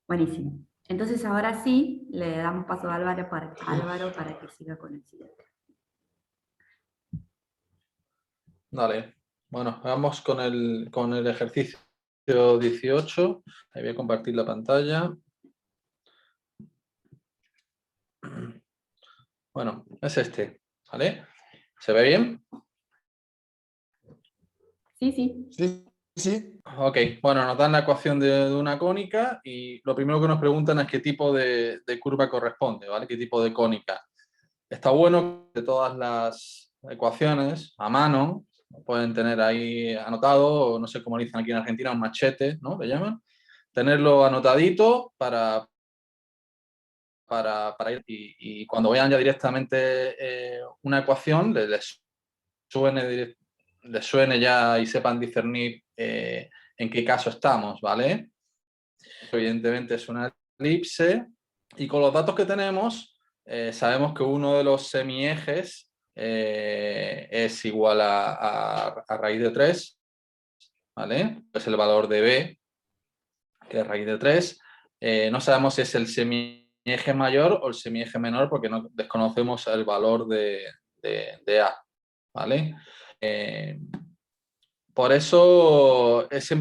S3: Buenísimo. Entonces ahora sí, le damos paso a Álvaro para que siga con el siguiente.
S4: Dale. Bueno, vamos con el ejercicio 18. Ahí voy a compartir la pantalla. Bueno, es este, ¿vale? ¿Se ve bien?
S3: Sí, sí.
S1: Sí, sí.
S4: Ok, bueno, nos dan la ecuación de una cónica y lo primero que nos preguntan es qué tipo de curva corresponde, ¿vale? ¿Qué tipo de cónica? Está bueno que todas las ecuaciones a mano pueden tener ahí anotado, o no sé cómo le dicen aquí en Argentina, un machete, ¿no? Le llaman. Tenerlo anotadito para ir y cuando vean ya directamente una ecuación, les suene ya y sepan discernir en qué caso estamos, ¿vale? Evidentemente es una elipse y con los datos que tenemos sabemos que uno de los semiejes es igual a raíz de 3, ¿vale? Es el valor de b, que es raíz de 3. No sabemos si es el semieje mayor o el semieje menor porque no desconocemos el valor de a, ¿vale? Por eso es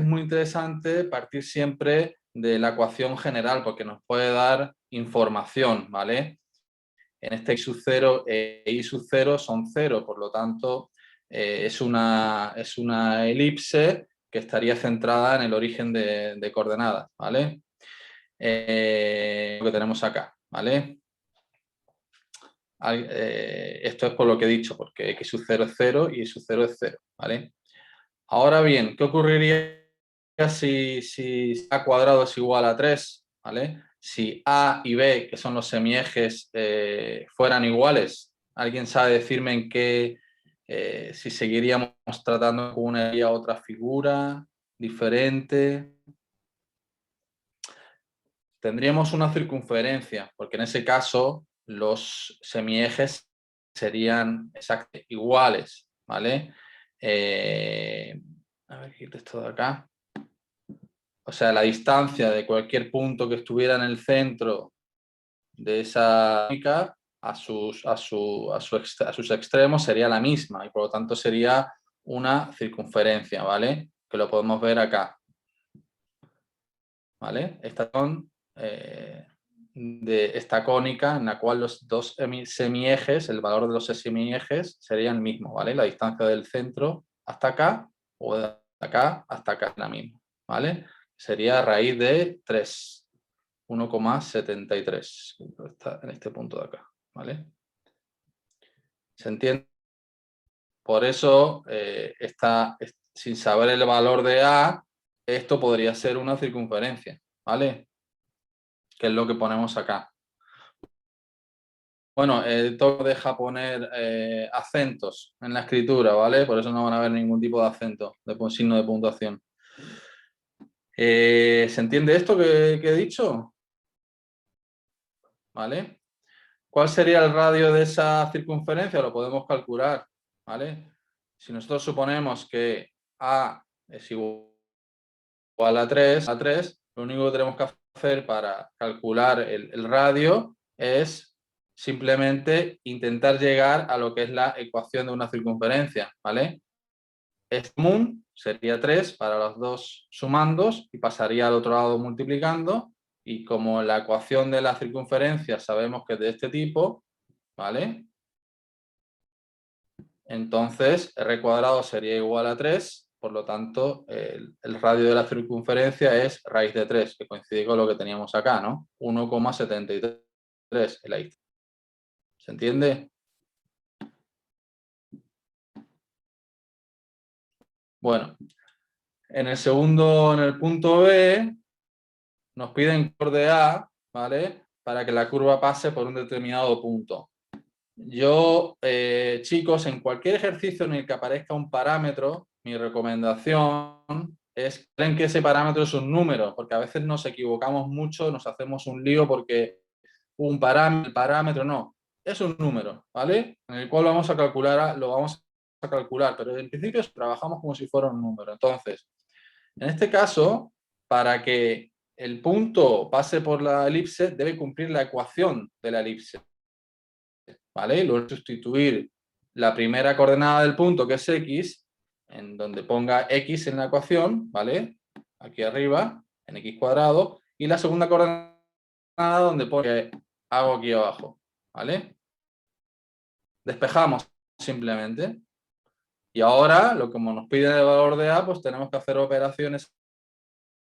S4: muy interesante partir siempre de la ecuación general, porque nos puede dar información, ¿vale? En este y sub 0 e y sub 0 son 0, por lo tanto es una elipse que estaría centrada en el origen de coordenadas, ¿vale? Lo que tenemos acá, ¿vale? Esto es por lo que he dicho, porque x sub 0 es 0 y y sub 0 es 0, ¿vale? Ahora bien, ¿qué ocurriría si a cuadrado es igual a 3? ¿Vale? Si a y b, que son los semiejes, fueran iguales, ¿alguien sabe decirme en qué, si seguiríamos tratando con una y otra figura diferente? Tendríamos una circunferencia, porque en ese caso los semiejes serían exactamente iguales, ¿vale? A ver, quito esto de acá. O sea, la distancia de cualquier punto que estuviera en el centro de esa cónica a sus extremos sería la misma y por lo tanto sería una circunferencia, ¿vale? Que lo podemos ver acá. ¿vale? Esta son de esta cónica en la cual los dos semiejes, el valor de los semiejes sería el mismo, ¿vale? La distancia del centro hasta acá o de acá hasta acá es la misma, ¿vale? Sería raíz de 3, 1,73, está en este punto de acá, ¿vale? ¿Se entiende? Por eso, sin saber el valor de A, esto podría ser una circunferencia, ¿vale? Que es lo que ponemos acá. Bueno, todo deja poner acentos en la escritura, ¿vale? Por eso no van a haber ningún tipo de acento, de signo de puntuación. ¿Se entiende esto que he dicho? ¿Vale? ¿Cuál sería el radio de esa circunferencia? Lo podemos calcular, ¿vale? Si nosotros suponemos que A es igual a 3, lo único que tenemos que hacer para calcular el radio es simplemente intentar llegar a lo que es la ecuación de una circunferencia, ¿vale? Es común, sería 3 para los dos sumandos y pasaría al otro lado multiplicando, y como la ecuación de la circunferencia sabemos que es de este tipo, ¿vale? Entonces R cuadrado sería igual a 3, por lo tanto el radio de la circunferencia es raíz de 3, que coincide con lo que teníamos acá, ¿no? 1,73 el ahí. ¿Se entiende? Bueno, en el punto B, nos piden valor de A, ¿vale? Para que la curva pase por un determinado punto. Yo, chicos, en cualquier ejercicio en el que aparezca un parámetro, mi recomendación es que creen que ese parámetro es un número, porque a veces nos equivocamos mucho, nos hacemos un lío porque un parámetro, el parámetro no, es un número, ¿vale? En el cual lo vamos a calcular, pero en principio trabajamos como si fuera un número. Entonces, en este caso, para que el punto pase por la elipse, debe cumplir la ecuación de la elipse, ¿vale? Luego sustituir la primera coordenada del punto, que es x, en donde ponga x en la ecuación, ¿vale? Aquí arriba, en x cuadrado, y la segunda coordenada donde pone hago aquí abajo, ¿vale? Despejamos simplemente. Y ahora, como nos pide el valor de A, pues tenemos que hacer operaciones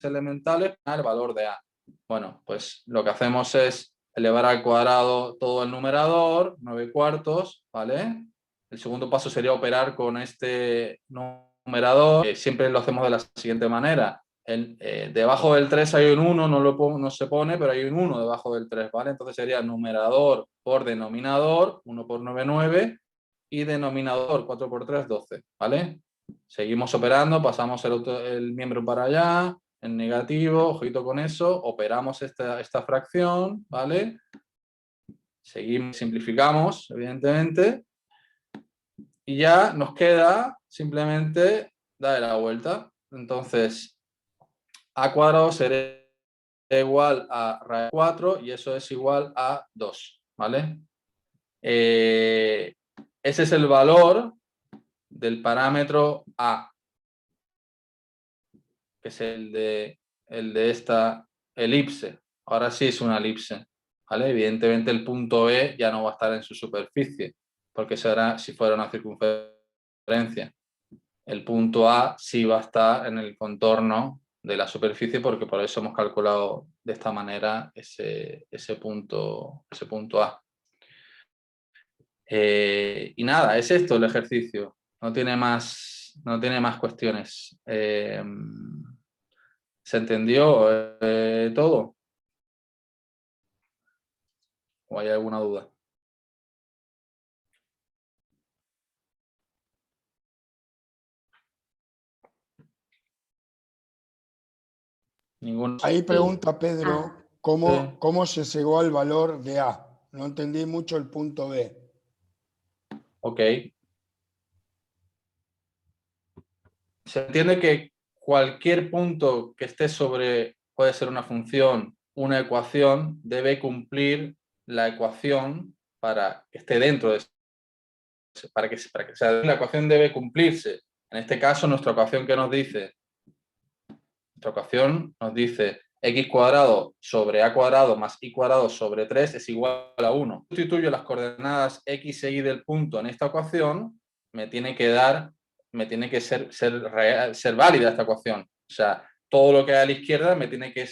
S4: elementales para el valor de A. Bueno, pues lo que hacemos es elevar al cuadrado todo el numerador, 9 cuartos, ¿vale? El segundo paso sería operar con este numerador, siempre lo hacemos de la siguiente manera. Debajo del 3 hay un 1, no se pone, pero hay un 1 debajo del 3, ¿vale? Entonces sería numerador por denominador, 1 por 9, 9, y denominador 4 por 3, 12, ¿vale? Seguimos operando, pasamos el miembro para allá, en negativo, ojito con eso, operamos esta fracción, ¿vale? Seguimos, simplificamos, evidentemente, y ya nos queda simplemente darle la vuelta. Entonces, a cuadrado será igual a raíz de 4 y eso es igual a 2, ¿vale? Ese es el valor del parámetro A, que es el de esta elipse. Ahora sí es una elipse, ¿vale? Evidentemente el punto B ya no va a estar en su superficie, porque será si fuera una circunferencia. El punto A sí va a estar en el contorno de la superficie, porque por eso hemos calculado de esta manera ese punto A. Y nada, es esto el ejercicio. No tiene más cuestiones. ¿Se entendió todo? ¿O hay alguna duda? Ningún.
S1: Ahí pregunta Pedro cómo,
S4: Sí.
S1: cómo se llegó al valor de A. No entendí mucho el punto B.
S4: Ok. Se entiende que cualquier punto que esté sobre, puede ser una función, una ecuación, debe cumplir la ecuación para que esté dentro de para que sea, la ecuación debe cumplirse. En este caso, nuestra ecuación nos dice x cuadrado sobre a cuadrado más y cuadrado sobre 3 es igual a 1. Sustituyo las coordenadas x e y del punto en esta ecuación, me tiene que ser válida esta ecuación. O sea, todo lo que hay a la izquierda me tiene que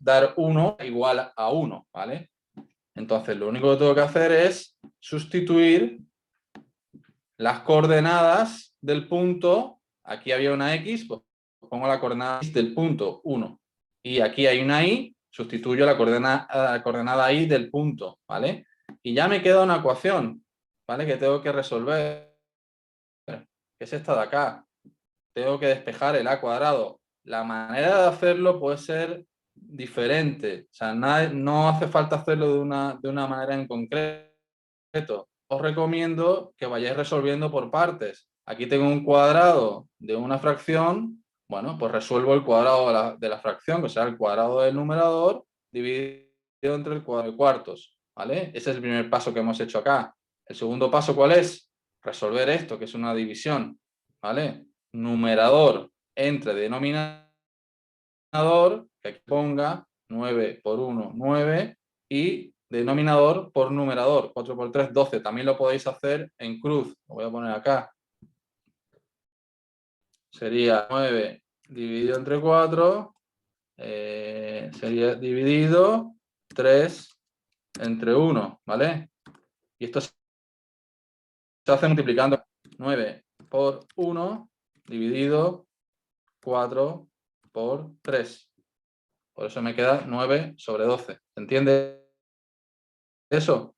S4: dar 1 igual a 1, ¿vale? Entonces, lo único que tengo que hacer es sustituir las coordenadas del punto. Aquí había una x, pues pongo la coordenada del punto 1. Y aquí hay una y, sustituyo la coordenada y del punto, ¿vale? Y ya me queda una ecuación, ¿vale? Que tengo que resolver, que es esta de acá. Tengo que despejar el a cuadrado. La manera de hacerlo puede ser diferente. O sea, no hace falta hacerlo de una manera en concreto. Os recomiendo que vayáis resolviendo por partes. Aquí tengo un cuadrado de una fracción. Bueno, pues resuelvo el cuadrado de la fracción, que será el cuadrado del numerador dividido entre el cuadrado de cuartos, ¿vale? Ese es el primer paso que hemos hecho acá. El segundo paso, ¿cuál es? Resolver esto, que es una división, ¿vale? Numerador entre denominador, que aquí ponga 9 por 1, 9, y denominador por numerador, 4 por 3, 12. También lo podéis hacer en cruz. Lo voy a poner acá. Sería 9 dividido entre 4, sería dividido 3 entre 1, ¿vale? Y esto se hace multiplicando 9 por 1 dividido 4 por 3. Por eso me queda 9 sobre 12. ¿Se entiende eso?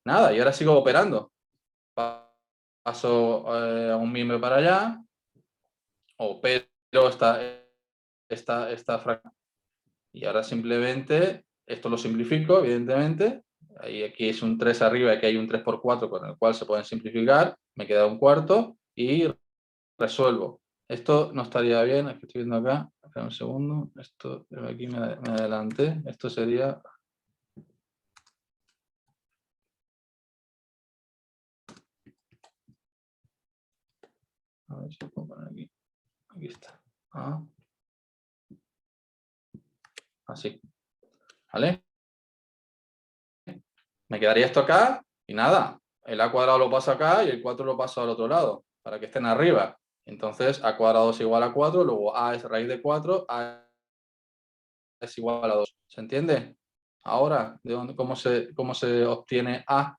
S4: Nada, y ahora sigo operando. Paso a un miembro para allá, opero esta fracción. Y ahora simplemente, esto lo simplifico, evidentemente. Aquí es un 3 arriba, aquí hay un 3 por 4 con el cual se pueden simplificar. Me queda un cuarto y resuelvo. Esto no estaría bien, aquí estoy viendo acá. Espera un segundo. Esto, aquí me adelanté. Esto sería... A ver si puedo poner aquí. Aquí está. Así. ¿Vale? Me quedaría esto acá y nada. El a cuadrado lo paso acá y el 4 lo paso al otro lado, para que estén arriba. Entonces, a cuadrado es igual a 4, luego a es raíz de 4, a es igual a 2. ¿Se entiende? Ahora, cómo se obtiene a?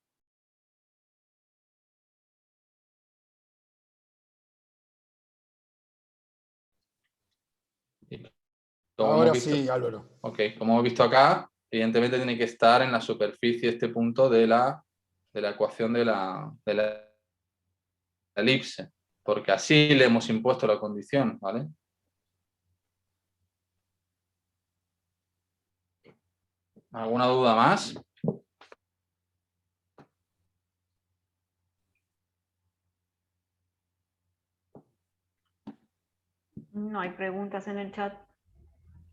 S4: Como
S1: Ahora
S4: hemos visto,
S1: sí, Álvaro.
S4: ok, como hemos visto acá, evidentemente tiene que estar en la superficie este punto de la ecuación de la elipse, porque así le hemos impuesto la condición, ¿vale? ¿Alguna duda más?
S2: No hay preguntas en el chat.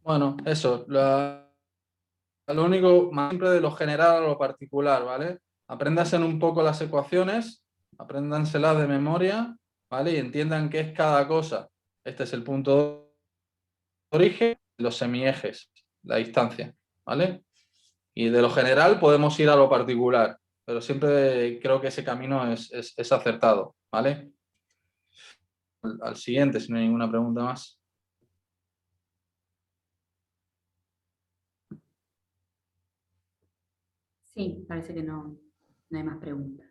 S4: Bueno, eso, lo único, más siempre de lo general a lo particular, ¿vale? Apréndanse un poco las ecuaciones, apréndanselas de memoria, ¿vale? Y entiendan qué es cada cosa. Este es el punto de origen, los semiejes, la distancia, ¿vale? Y de lo general podemos ir a lo particular, pero siempre creo que ese camino es acertado, ¿vale? Al siguiente, si no hay ninguna pregunta más.
S3: Sí, parece que no hay más preguntas.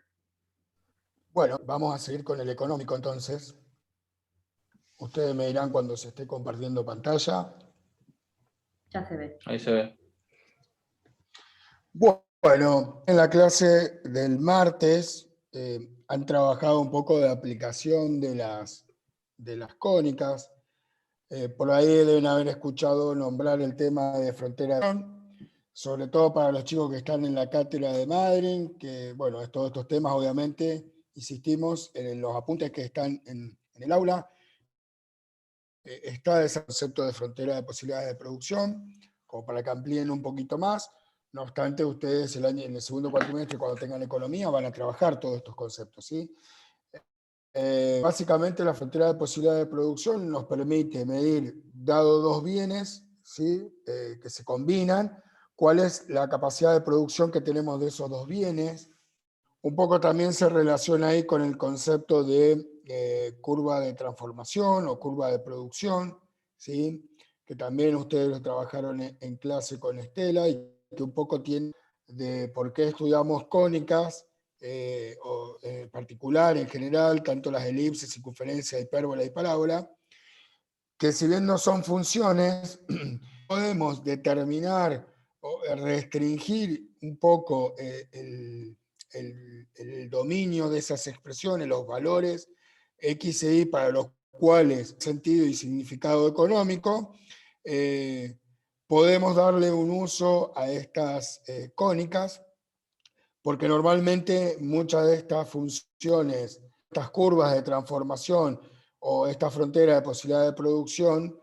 S1: Bueno, vamos a seguir con el económico entonces. Ustedes me dirán cuando se esté compartiendo pantalla.
S3: Ya se ve.
S4: Ahí se ve.
S1: Bueno, en la clase del martes han trabajado un poco de aplicación de las cónicas. Por ahí deben haber escuchado nombrar el tema de frontera, sobre todo para los chicos que están en la cátedra de Madryn, que bueno, todos estos temas obviamente, insistimos, en los apuntes que están en el aula, está ese concepto de frontera de posibilidades de producción, como para que amplíen un poquito más. No obstante, ustedes en el segundo cuatrimestre, cuando tengan economía, van a trabajar todos estos conceptos, ¿sí? Básicamente la frontera de posibilidad de producción nos permite medir, dado dos bienes, ¿sí? Que se combinan, cuál es la capacidad de producción que tenemos de esos dos bienes. Un poco también se relaciona ahí con el concepto de curva de transformación o curva de producción, ¿sí? Que también ustedes lo trabajaron en clase con Estela y que un poco tiene de por qué estudiamos cónicas, o particular en general, tanto las elipses, circunferencia, hipérbola y parábola, que si bien no son funciones, podemos determinar o restringir un poco el dominio de esas expresiones, los valores X e Y para los cuales sentido y significado económico, podemos darle un uso a estas cónicas, porque normalmente muchas de estas funciones, estas curvas de transformación o esta frontera de posibilidad de producción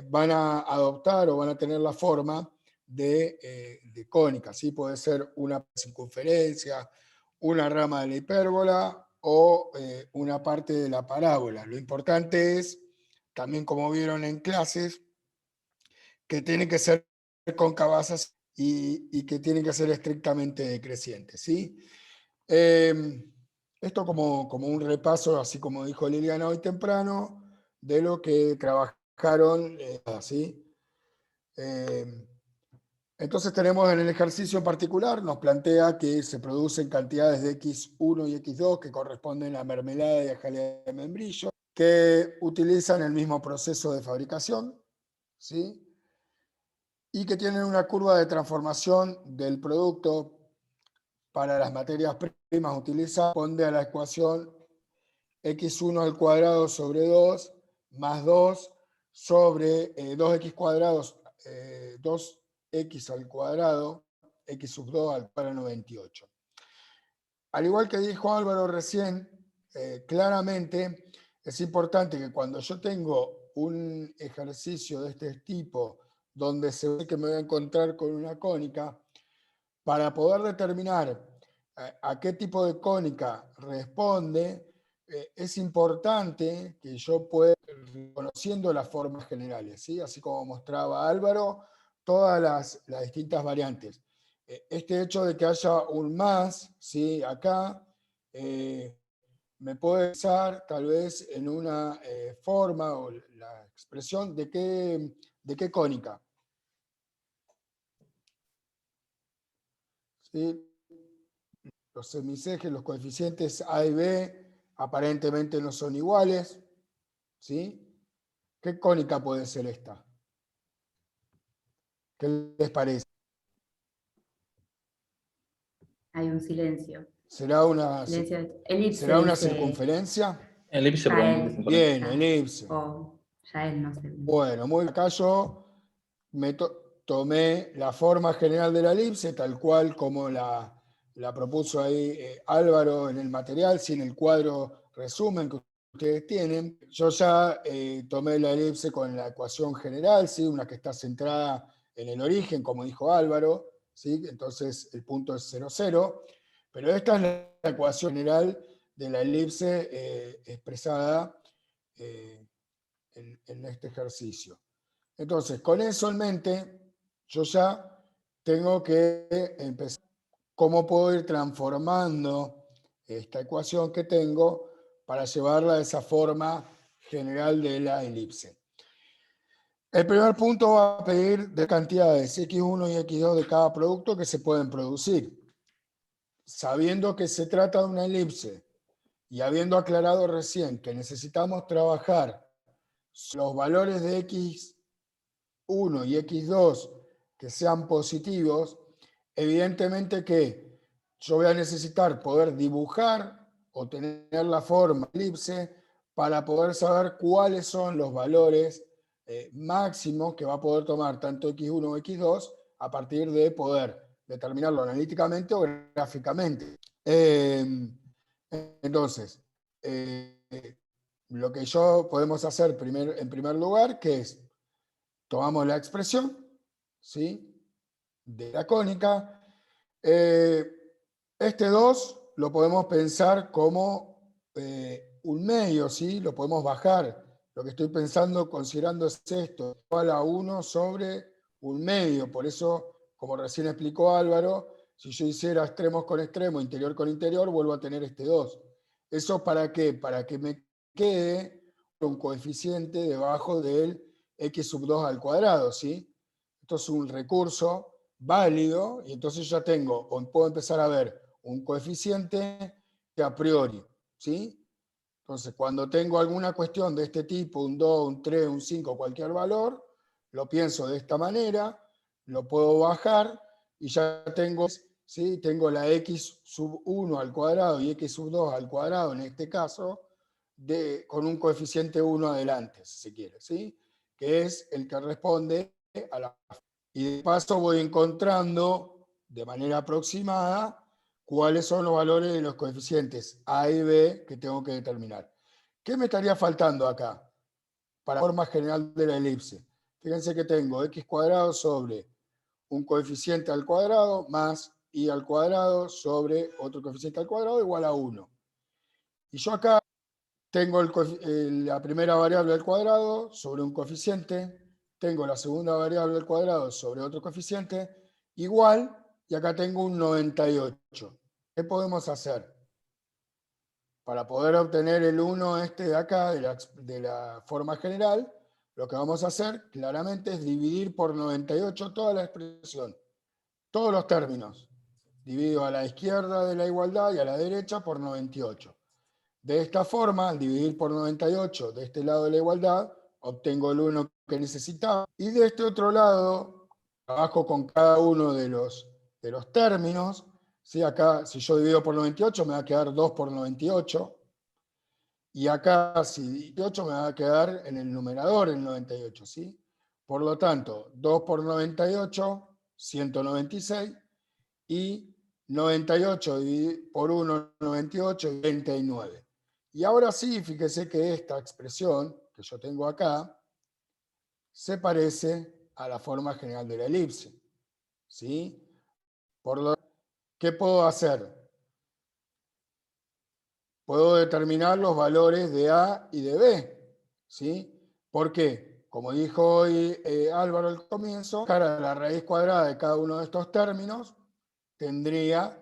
S1: van a adoptar o van a tener la forma de cónica, ¿sí? Puede ser una circunferencia, una rama de la hipérbola o una parte de la parábola. Lo importante es, también como vieron en clases, que tiene que ser cóncavas y que tienen que ser estrictamente decrecientes, ¿sí? Esto como un repaso, así como dijo Liliana hoy temprano, de lo que trabajaron, ¿sí? Entonces tenemos en el ejercicio en particular, nos plantea que se producen cantidades de X1 y X2 que corresponden a mermelada y a jalea de membrillo, que utilizan el mismo proceso de fabricación, ¿sí? Y que tienen una curva de transformación del producto para las materias primas utilizadas, responde a la ecuación x1 al cuadrado sobre 2 más 2 sobre 2x cuadrados, 2x al cuadrado, x sub 2 al cuadrado 98. Al igual que dijo Álvaro recién, claramente es importante que cuando yo tengo un ejercicio de este tipo, donde se ve que me voy a encontrar con una cónica, para poder determinar a qué tipo de cónica responde, es importante que yo pueda, conociendo las formas generales, ¿sí? Así como mostraba Álvaro, todas las distintas variantes. Este hecho de que haya un más, ¿sí? Acá, me puede pensar tal vez en una forma o la expresión de qué cónica. ¿Sí? Los semisejes, los coeficientes A y B aparentemente no son iguales, ¿sí? ¿Qué cónica puede ser esta? ¿Qué les parece?
S3: Hay un silencio.
S1: ¿Será una,
S3: Silencio. Elipse,
S1: ¿será una
S3: dice
S1: circunferencia?
S4: Elipse probablemente
S3: Yael.
S4: circunferencia.
S1: Bien, elipse.
S3: O Yael, no sé.
S1: Bueno, muy acá yo tomé la forma general de la elipse, tal cual como la propuso ahí Álvaro en el material, sin el cuadro resumen que ustedes tienen. Yo ya tomé la elipse con la ecuación general, ¿sí? Una que está centrada en el origen, como dijo Álvaro, ¿sí? Entonces el punto es 0, 0. Pero esta es la ecuación general de la elipse expresada en este ejercicio. Entonces, con eso en mente, yo ya tengo que empezar cómo puedo ir transformando esta ecuación que tengo para llevarla a esa forma general de la elipse. El primer punto va a pedir de cantidades X1 y X2 de cada producto que se pueden producir. Sabiendo que se trata de una elipse y habiendo aclarado recién que necesitamos trabajar los valores de X1 y X2 que sean positivos, evidentemente que yo voy a necesitar poder dibujar o tener la forma elipse para poder saber cuáles son los valores máximos que va a poder tomar tanto X1 o X2 a partir de poder determinarlo analíticamente o gráficamente. Entonces, lo que yo podemos hacer en primer lugar, que es tomamos la expresión, ¿sí? De la cónica. Este 2 lo podemos pensar como un medio, ¿sí? Lo podemos bajar. Lo que estoy pensando, considerando es esto, igual a 1 sobre un medio. Por eso, como recién explicó Álvaro, si yo hiciera extremos con extremo, interior con interior, vuelvo a tener este 2. ¿Eso para qué? Para que me quede un coeficiente debajo del x sub 2 al cuadrado, ¿sí? Esto es un recurso válido, y entonces ya tengo, o puedo empezar a ver un coeficiente que a priori, ¿sí? Entonces, cuando tengo alguna cuestión de este tipo, un 2, un 3, un 5, cualquier valor, lo pienso de esta manera, lo puedo bajar y ya tengo, ¿sí? Tengo la x sub 1 al cuadrado y x sub 2 al cuadrado, en este caso, con un coeficiente 1 adelante, si se quiere, ¿sí? Que es el que responde a la... Y de paso voy encontrando de manera aproximada cuáles son los valores de los coeficientes A y B que tengo que determinar. ¿Qué me estaría faltando acá? Para la forma general de la elipse. Fíjense que tengo x cuadrado sobre un coeficiente al cuadrado más y al cuadrado sobre otro coeficiente al cuadrado igual a 1. Y yo acá tengo la primera variable al cuadrado sobre un coeficiente, tengo la segunda variable al cuadrado sobre otro coeficiente, igual, y acá tengo un 98. ¿Qué podemos hacer? Para poder obtener el 1 este de acá, de la forma general, lo que vamos a hacer claramente es dividir por 98 toda la expresión, todos los términos. Divido a la izquierda de la igualdad y a la derecha por 98. De esta forma, al dividir por 98 de este lado de la igualdad, obtengo el 1 que necesitaba. Y de este otro lado, trabajo con cada uno de los términos. ¿Sí? Acá, si yo divido por 98, me va a quedar 2 por 98. Y acá, si 18, me va a quedar en el numerador el 98. ¿Sí? Por lo tanto, 2 por 98, 196. Y 98 por 1, 98, y 29. Y ahora sí, fíjese que esta expresión que yo tengo acá se parece a la forma general de la elipse. ¿Sí? Por lo tanto, ¿qué puedo hacer? Puedo determinar los valores de A y de B. ¿Sí? ¿Por qué? Como dijo hoy Álvaro al comienzo, cara a la raíz cuadrada de cada uno de estos términos, tendría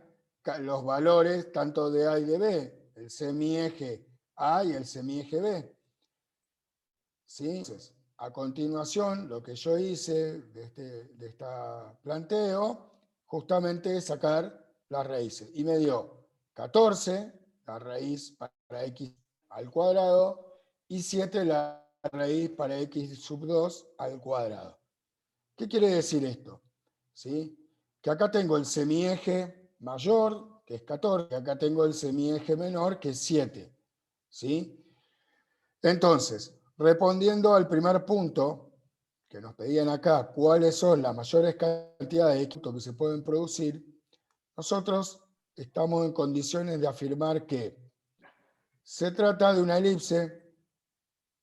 S1: los valores tanto de A y de B, el semieje A y el semieje B. ¿Sí? Entonces, a continuación, lo que yo hice de este planteo, justamente es sacar las raíces. Y me dio 14, la raíz para x al cuadrado, y 7, la raíz para x sub 2 al cuadrado. ¿Qué quiere decir esto? ¿Sí? Que acá tengo el semieje mayor, que es 14, y acá tengo el semieje menor, que es 7. ¿Sí? Entonces, respondiendo al primer punto que nos pedían acá, cuáles son las mayores cantidades de equipos que se pueden producir, nosotros estamos en condiciones de afirmar que se trata de una elipse,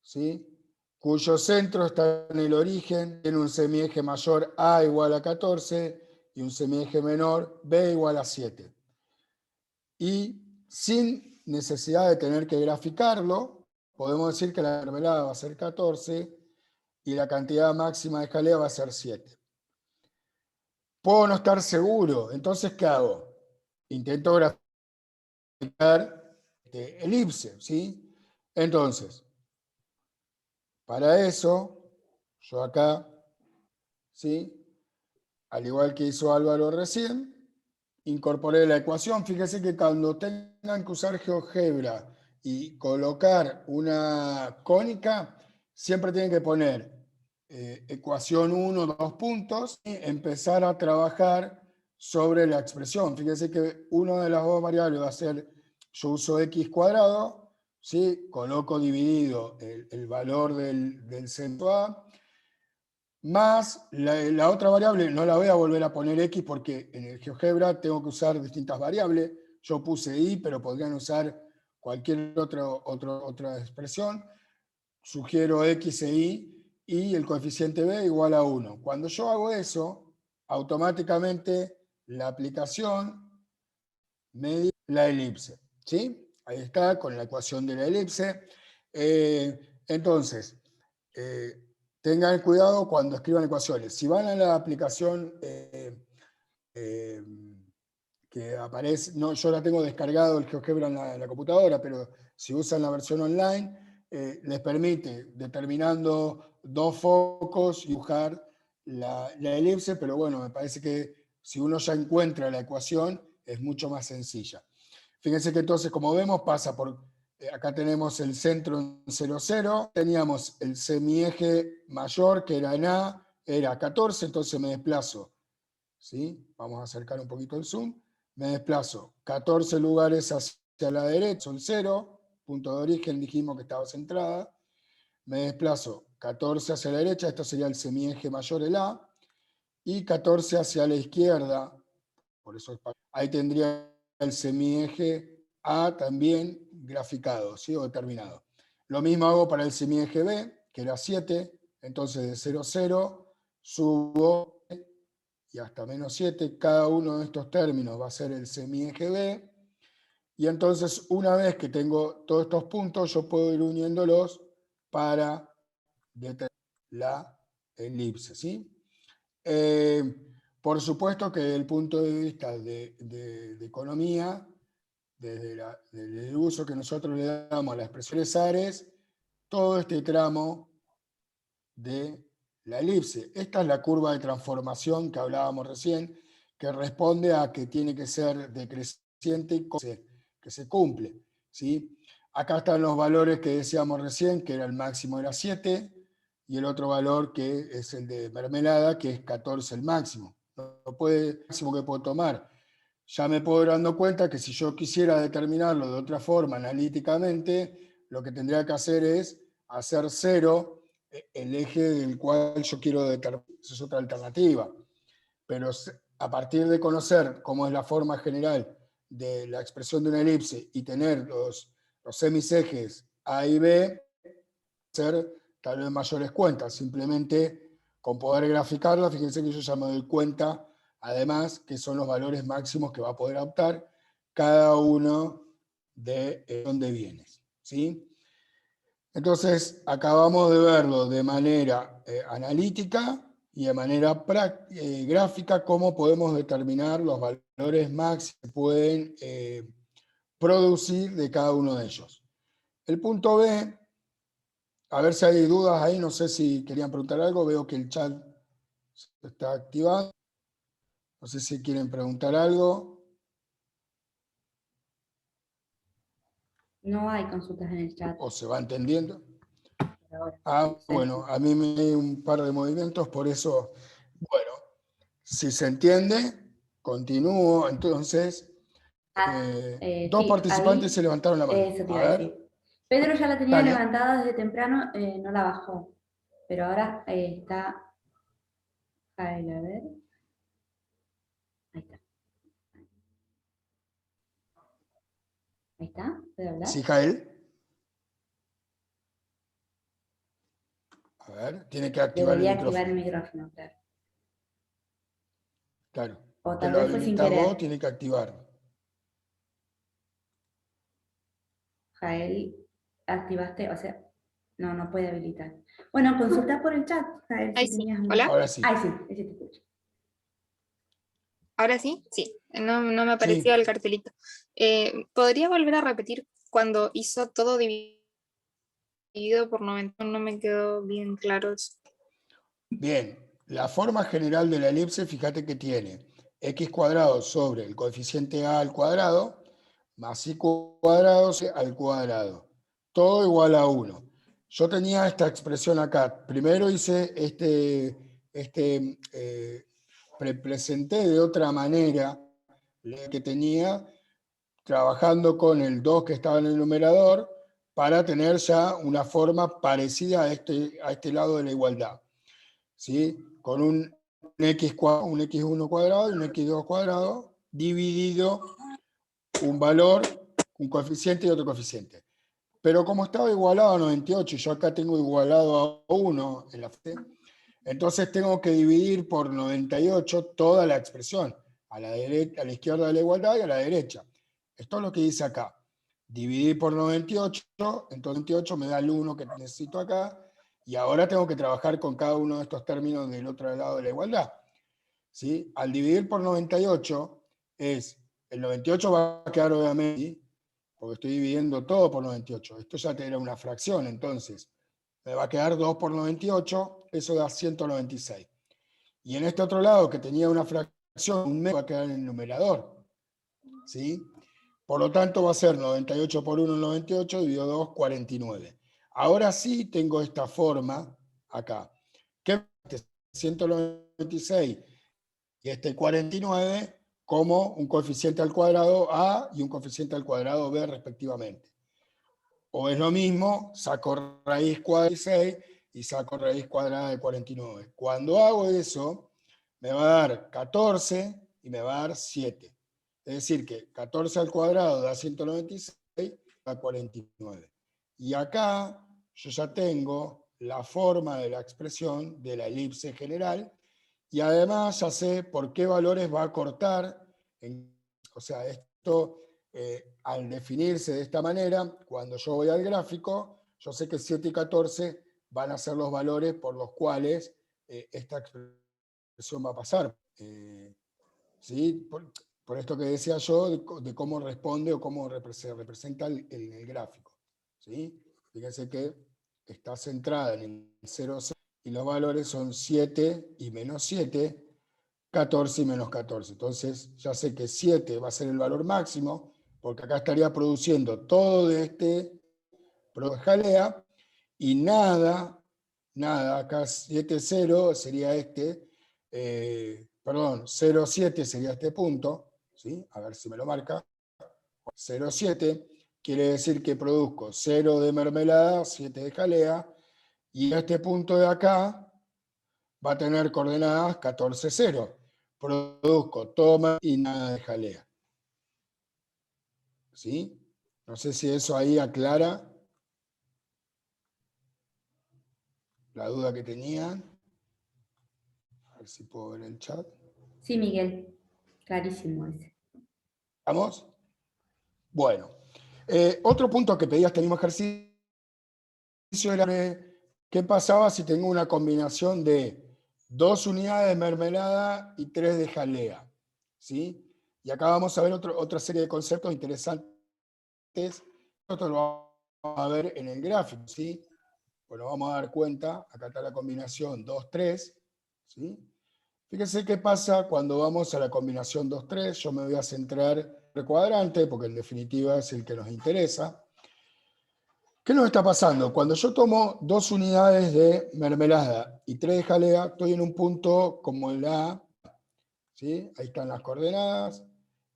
S1: ¿sí? Cuyo centro está en el origen, tiene un semieje mayor A igual a 14 y un semieje menor B igual a 7. Y sin necesidad de tener que graficarlo, podemos decir que la mermelada va a ser 14 y la cantidad máxima de jalea va a ser 7. Puedo no estar seguro, entonces ¿qué hago? Intento graficar elipse, ¿sí? Entonces, para eso, yo acá, ¿sí? Al igual que hizo Álvaro recién, incorporé la ecuación. Fíjese que cuando tengan que usar GeoGebra y colocar una cónica, siempre tienen que poner ecuación 1, 2 puntos, y empezar a trabajar sobre la expresión. Fíjese que una de las dos variables va a ser, yo uso x cuadrado, ¿sí? Coloco dividido el valor del centro A, más la otra variable, no la voy a volver a poner x porque en el GeoGebra tengo que usar distintas variables. Yo puse y, pero podrían usar cualquier otra expresión. Sugiero x e y el coeficiente b igual a 1. Cuando yo hago eso, automáticamente la aplicación me da la elipse. ¿Sí? Ahí está, con la ecuación de la elipse. Entonces, tengan cuidado cuando escriban ecuaciones. Si van a la aplicación que aparece, no, yo la tengo descargado el GeoGebra en la computadora, pero si usan la versión online, les permite, determinando 2 focos, dibujar la elipse, pero bueno, me parece que si uno ya encuentra la ecuación, es mucho más sencilla. Fíjense que entonces, como vemos, pasa por, acá tenemos el centro en 0, 0, teníamos el semieje mayor, que era en A, era 14, entonces me desplazo, ¿sí? Vamos a acercar un poquito el zoom, me desplazo 14 lugares hacia la derecha, son 0, punto de origen dijimos que estaba centrada, me desplazo 14 hacia la derecha, esto sería el semieje mayor, el A, y 14 hacia la izquierda, por eso ahí tendría el semieje A también graficado, ¿sí? O determinado. Lo mismo hago para el semieje B, que era 7, entonces de 0, 0, subo y hasta menos 7, cada uno de estos términos va a ser el semieje B, y entonces una vez que tengo todos estos puntos, yo puedo ir uniéndolos para determinar la elipse, ¿sí? Por supuesto que desde el punto de vista de economía, desde el uso que nosotros le damos a las expresiones ARES, todo este tramo de la elipse. Esta es la curva de transformación que hablábamos recién, que responde a que tiene que ser decreciente y que se cumple, ¿sí? Acá están los valores que decíamos recién, que era el máximo era 7, y el otro valor que es el de mermelada, que es 14 el máximo. No puede, el máximo que puedo tomar. Ya me puedo ir dando cuenta que si yo quisiera determinarlo de otra forma analíticamente, lo que tendría que hacer es hacer 0 el eje del cual yo quiero determinar. Esa es otra alternativa. Pero a partir de conocer cómo es la forma general de la expresión de una elipse y tener los semisejes A y B, hacer tal vez mayores cuentas. Simplemente con poder graficarla, fíjense que yo ya me doy cuenta, además, que son los valores máximos que va a poder adoptar cada uno de donde viene, ¿sí? Entonces, acabamos de verlo de manera analítica y de manera gráfica, cómo podemos determinar los valores máximos que pueden producir de cada uno de ellos. El punto B, a ver si hay dudas ahí, no sé si querían preguntar algo, veo que el chat está activado. No sé si quieren preguntar algo.
S3: No hay consultas en el chat.
S1: ¿O se va entendiendo?
S3: Ahora.
S1: Ah, bueno, a mí me hay un par de movimientos, por eso, bueno, si se entiende, continúo. Entonces, dos
S3: Sí,
S1: participantes
S3: ahí,
S1: se levantaron la mano.
S3: eso te iba
S1: A
S3: a
S1: ver,
S3: decir. Pedro ya la tenía
S1: Tania.
S3: levantada desde temprano, no la bajó. Pero ahora está. Jael, a ver. Ahí está. Ahí está. ¿Puede hablar?
S1: Sí, Jael. A ver, tiene que activar el
S3: Debería activar el
S1: micrófono.
S3: micrófono, claro.
S1: Claro.
S3: O
S1: Que
S3: tal
S1: lo
S3: vez fue sin
S1: habilitas vos,
S3: querer.
S1: tiene que activarlo.
S3: Jael, activaste, o sea, no puede habilitar. Bueno, consulta por el chat, Jael,
S6: Ahí
S3: si
S6: sí.
S3: tenías un...
S6: ¿Hola?
S1: Ahora sí.
S3: Ahí sí te escucho.
S6: ¿Ahora sí? Sí. No me aparecía
S1: Sí.
S6: el cartelito. ¿Podría volver a repetir cuando hizo todo dividido por 90? No me quedó bien claro eso.
S1: Bien, la forma general de la elipse, fíjate que tiene x cuadrado sobre el coeficiente a al cuadrado más y cuadrado al cuadrado. Todo igual a 1. Yo tenía esta expresión acá. Primero hice presenté de otra manera la que tenía, trabajando con el 2 que estaba en el numerador, para tener ya una forma parecida a este lado de la igualdad, ¿sí? Con un x1 cuadrado y un x2 cuadrado dividido un valor, un coeficiente y otro coeficiente. Pero como estaba igualado a 98 y yo acá tengo igualado a 1 en la fuente, entonces tengo que dividir por 98 toda la expresión, a la izquierda de la igualdad y a la derecha. Esto es lo que dice acá. dividí por 98, entonces 98 me da el 1 que necesito acá, y ahora tengo que trabajar con cada uno de estos términos del otro lado de la igualdad. ¿Sí? Al dividir por 98, el 98 va a quedar obviamente, porque estoy dividiendo todo por 98. Esto ya te era una fracción, entonces me va a quedar 2 por 98, eso da 196. Y en este otro lado, que tenía una fracción, un medio va a quedar en el numerador. ¿Sí? Por lo tanto, va a ser 98 por 1, 98, dividido 2, 49. Ahora sí tengo esta forma acá. Que 196 y este 49 como un coeficiente al cuadrado A y un coeficiente al cuadrado B respectivamente. O es lo mismo, saco raíz cuadrada de 6 y saco raíz cuadrada de 49. Cuando hago eso, me va a dar 14 y me va a dar 7. Es decir, que 14 al cuadrado da 196, da 49. Y acá yo ya tengo la forma de la expresión de la elipse general, y además ya sé por qué valores va a cortar. O sea, esto al definirse de esta manera, cuando yo voy al gráfico, yo sé que 7 y 14 van a ser los valores por los cuales esta expresión va a pasar. ¿Sí? Por esto que decía yo, de cómo responde o cómo se representa el gráfico. ¿Sí? Fíjense que está centrada en el 0, 0, y los valores son 7 y menos 7, 14 y menos 14. Entonces ya sé que 7 va a ser el valor máximo, porque acá estaría produciendo todo de este jalea, y nada, acá 7, 0 sería este, perdón, 0, 7 sería este punto, ¿sí? A ver si me lo marca. 0, 7 quiere decir que produzco 0 de mermelada, 7 de jalea, y este punto de acá va a tener coordenadas 14, 0. Produzco toma y nada de jalea. ¿Sí? No sé si eso ahí aclara la duda que tenían. A ver si puedo ver el chat.
S3: Sí, Miguel, clarísimo ese.
S1: ¿Vamos? Bueno. Otro punto que pedía este mismo ejercicio era qué pasaba si tengo una combinación de 2 unidades de mermelada y 3 de jalea. ¿Sí? Y acá vamos a ver otra serie de conceptos interesantes. Esto lo vamos a ver en el gráfico. ¿Sí? Bueno, vamos a dar cuenta. Acá está la combinación 2, 3. ¿Sí? Fíjense qué pasa cuando vamos a la combinación 2, 3. Yo me voy a centrar en el cuadrante, porque en definitiva es el que nos interesa. ¿Qué nos está pasando? Cuando yo tomo 2 unidades de mermelada y 3 de jalea, estoy en un punto como el A. ¿Sí? Ahí están las coordenadas.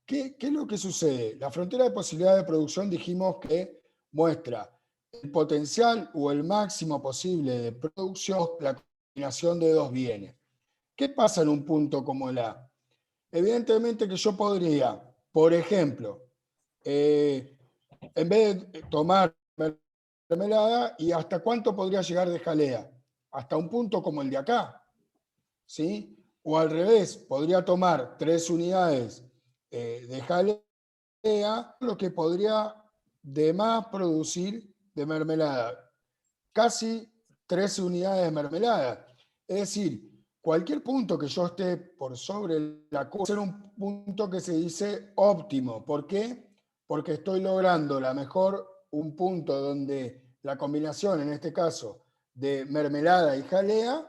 S1: ¿Qué es lo que sucede? La frontera de posibilidad de producción dijimos que muestra el potencial o el máximo posible de producción, la combinación de dos bienes. ¿Qué pasa en un punto como el A? Evidentemente que yo podría, por ejemplo, en vez de tomar mermelada, ¿y hasta cuánto podría llegar de jalea? Hasta un punto como el de acá. ¿Sí? O al revés, podría tomar 3 unidades de jalea, lo que podría de más producir de mermelada. Casi 13 unidades de mermelada. Es decir, cualquier punto que yo esté por sobre la curva, ser un punto que se dice óptimo. ¿Por qué? Porque estoy logrando un punto donde la combinación, en este caso, de mermelada y jalea,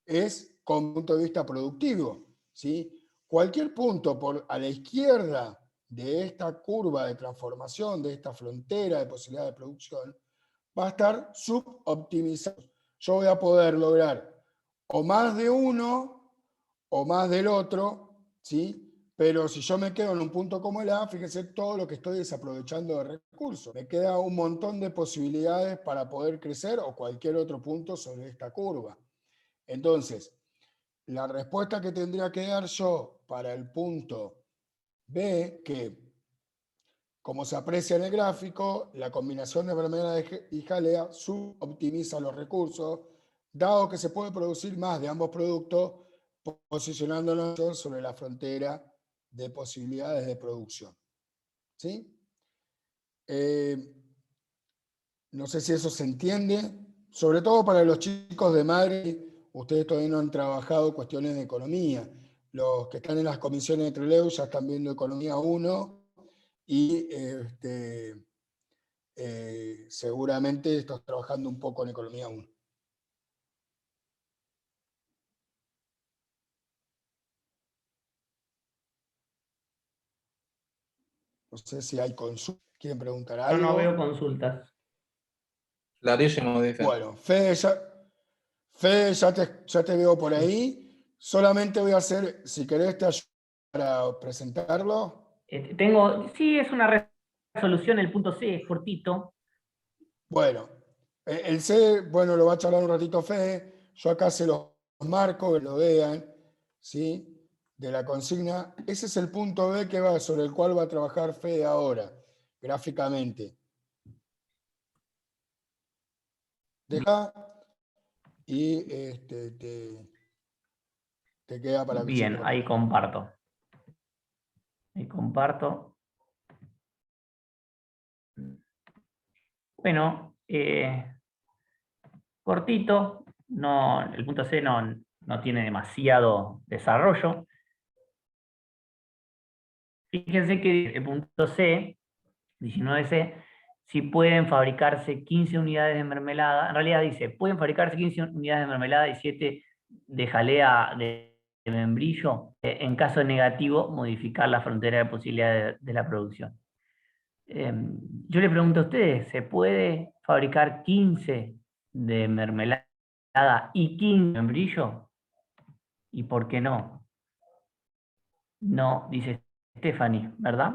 S1: es con punto de vista productivo. ¿Sí? Cualquier punto a la izquierda de esta curva de transformación, de esta frontera de posibilidad de producción, va a estar suboptimizado. Yo voy a poder lograr o más de uno o más del otro, ¿sí? Pero si yo me quedo en un punto como el A, fíjense todo lo que estoy desaprovechando de recursos. Me queda un montón de posibilidades para poder crecer o cualquier otro punto sobre esta curva. Entonces, la respuesta que tendría que dar yo para el punto B, que como se aprecia en el gráfico, la combinación de mermelada y jalea suboptimiza los recursos, dado que se puede producir más de ambos productos, posicionándonos sobre la frontera de posibilidades de producción. ¿Sí? No sé si eso se entiende, sobre todo para los chicos de Madrid. Ustedes todavía no han trabajado cuestiones de economía. Los que están en las comisiones de Trelew ya están viendo Economía 1 y seguramente estás trabajando un poco en Economía 1. No sé si hay consultas. ¿Quieren preguntar algo?
S7: Yo no veo consultas.
S4: Clarísimo, dice.
S1: Bueno, Fede, ya te veo por ahí. Solamente voy a hacer, si querés, te ayudo para presentarlo.
S7: Sí, es una resolución, el punto C, es cortito.
S1: Bueno, el C, bueno, lo va a charlar un ratito Fede. Yo acá se los marco, que lo vean, ¿sí? De la consigna. Ese es el punto B sobre el cual va a trabajar Fede ahora, gráficamente. Deja y te queda para que
S7: Bien, ahí comparto. Ahí comparto. Bueno, cortito, el punto C no tiene demasiado desarrollo. Fíjense que el punto C, 19C, si pueden fabricarse 15 unidades de mermelada, en realidad dice, pueden fabricarse 15 unidades de mermelada y 7 de jalea de membrillo, en caso negativo, modificar la frontera de posibilidad de la producción. Yo le pregunto a ustedes, ¿se puede fabricar 15 de mermelada y 15 de membrillo? ¿Y por qué no? No, dice Stephanie, ¿verdad?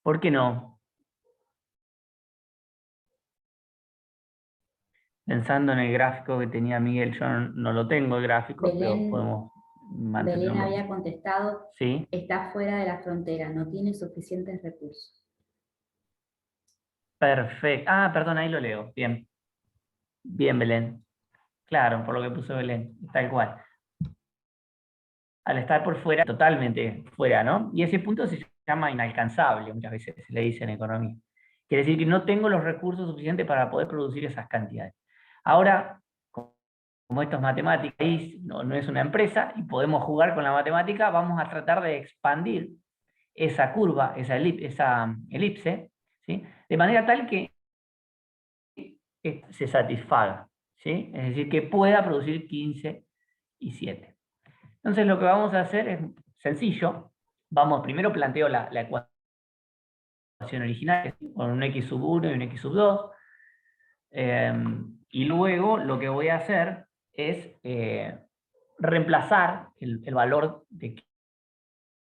S7: ¿Por qué no? Pensando en el gráfico que tenía Miguel, yo no lo tengo el gráfico, pero podemos mantenerlo.
S3: Belén había contestado,
S7: ¿Sí?
S3: Está fuera de la frontera, no tiene suficientes recursos.
S7: Perfecto. Ah, perdón, ahí lo leo. Bien. Bien, Belén. Claro, por lo que puso Belén, tal cual. Al estar por fuera, totalmente fuera, ¿no? Y ese punto se llama inalcanzable, muchas veces se le dice en economía. Quiere decir que no tengo los recursos suficientes para poder producir esas cantidades. Ahora, como esto es matemática y no es una empresa, y podemos jugar con la matemática, vamos a tratar de expandir esa curva, esa elipse, ¿sí? De manera tal que se satisfaga, ¿sí? Es decir, que pueda producir 15 y 7. Entonces lo que vamos a hacer es sencillo. Primero planteo la ecuación original, con un x sub 1 y un x sub 2. Y luego lo que voy a hacer es reemplazar el valor de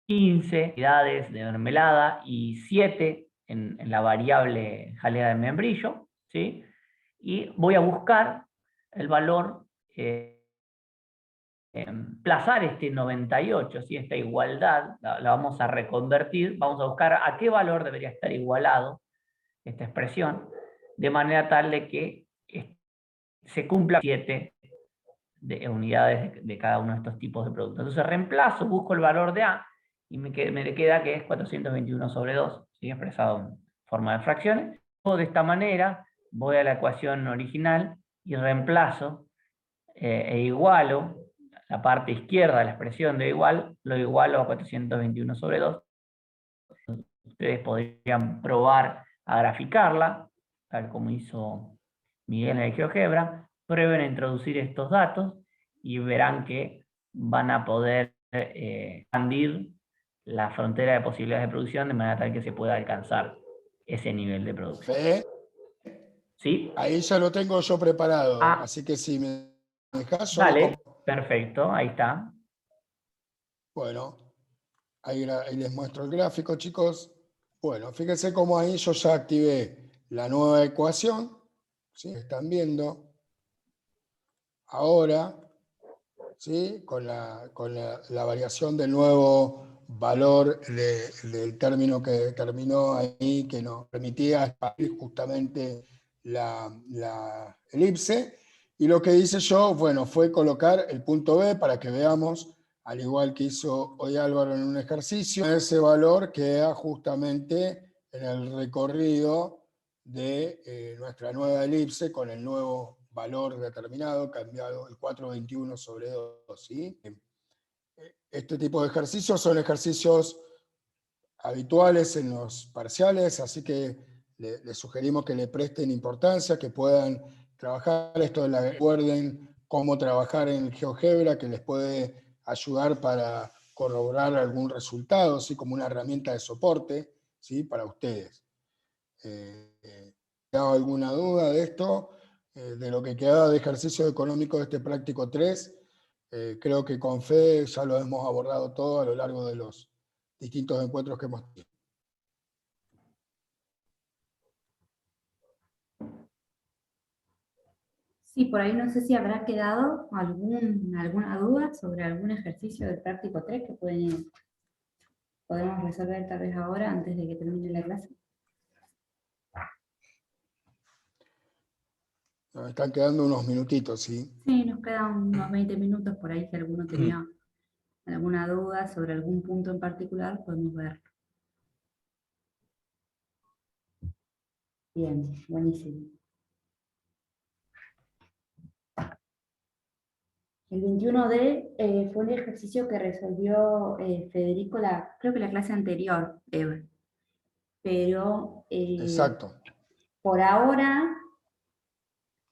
S7: 15 unidades de mermelada y 7 en la variable jalea de membrillo, ¿sí? Y voy a buscar el valor, plazar este 98, ¿sí? Esta igualdad, la vamos a reconvertir, vamos a buscar a qué valor debería estar igualado esta expresión, de manera tal de que se cumpla 7 de unidades de cada uno de estos tipos de productos. Entonces reemplazo, busco el valor de A, y me queda que es 421 sobre 2, ¿sí? Expresado en forma de fracciones. De esta manera voy a la ecuación original y reemplazo e igualo la parte izquierda de la expresión de igual, lo igualo a 421 sobre 2. Ustedes podrían probar a graficarla, tal como hizo Miguel en el GeoGebra. Prueben a introducir estos datos y verán que van a poder expandir la frontera de posibilidades de producción de manera tal que se pueda alcanzar ese nivel de producción.
S1: Fe,
S7: ¿Sí?
S1: ahí ya lo tengo yo preparado,
S7: Ah,
S1: así que si me dejas, yo
S7: dale, perfecto, ahí está.
S1: Bueno, ahí les muestro el gráfico, chicos. Bueno, fíjense cómo ahí yo ya activé la nueva ecuación, ¿sí? Están viendo ahora, ¿sí? Con la variación del nuevo valor del término que determinó ahí, que nos permitía expandir justamente la elipse. Y lo que hice yo, bueno, fue colocar el punto B para que veamos, al igual que hizo hoy Álvaro en un ejercicio, ese valor queda justamente en el recorrido de nuestra nueva elipse con el nuevo valor determinado, cambiado el 4,21 sobre 2, ¿sí? Este tipo de ejercicios son ejercicios habituales en los parciales, así que les sugerimos que le presten importancia, que puedan trabajar esto, recuerden cómo trabajar en GeoGebra, que les puede ayudar para corroborar algún resultado, ¿sí? Como una herramienta de soporte, ¿sí? Para ustedes. ¿Hay alguna duda de esto? De lo que queda de ejercicio económico de este práctico 3, creo que con Fede ya lo hemos abordado todo a lo largo de los distintos encuentros que hemos tenido.
S3: Sí, por ahí no sé si habrá quedado alguna duda sobre algún ejercicio del práctico 3 que podemos resolver tal vez ahora antes de que termine la clase.
S1: Nos están quedando unos minutitos, ¿sí?
S3: Sí, nos quedan unos 20 minutos por ahí si alguno tenía alguna duda sobre algún punto en particular, podemos verlo. Bien, buenísimo. El 21D fue un ejercicio que resolvió Federico, creo que la clase anterior, pero
S1: Exacto.
S3: por ahora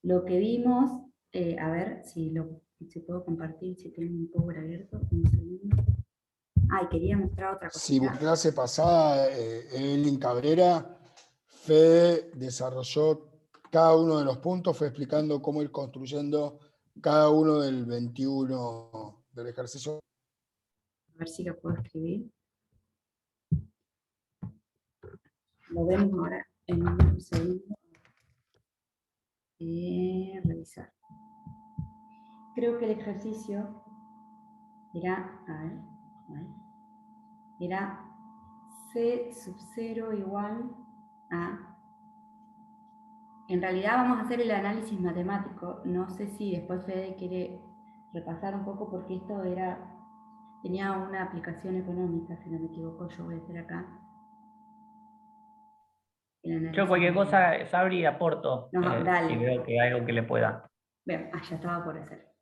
S3: lo que vimos, a ver si puedo compartir, si tengo un Power abierto, un segundo. Ay, quería mostrar otra
S1: Si
S3: cosita.
S1: la clase pasada, Evelyn Cabrera, Fede desarrolló cada uno de los puntos, fue explicando cómo ir construyendo cada uno del 21 del ejercicio.
S3: A ver si lo puedo escribir. Lo vemos ahora en un segundo. Revisar. Creo que el ejercicio era, era C sub 0 igual a... En realidad vamos a hacer el análisis matemático. No sé si después Fede quiere repasar un poco porque esto tenía una aplicación económica, si no me equivoco, yo voy a hacer acá.
S7: Yo cualquier cosa, Sabri, aporto,
S3: No, dale.
S7: si veo que hay algo que le pueda.
S3: Bien, ya estaba por hacer.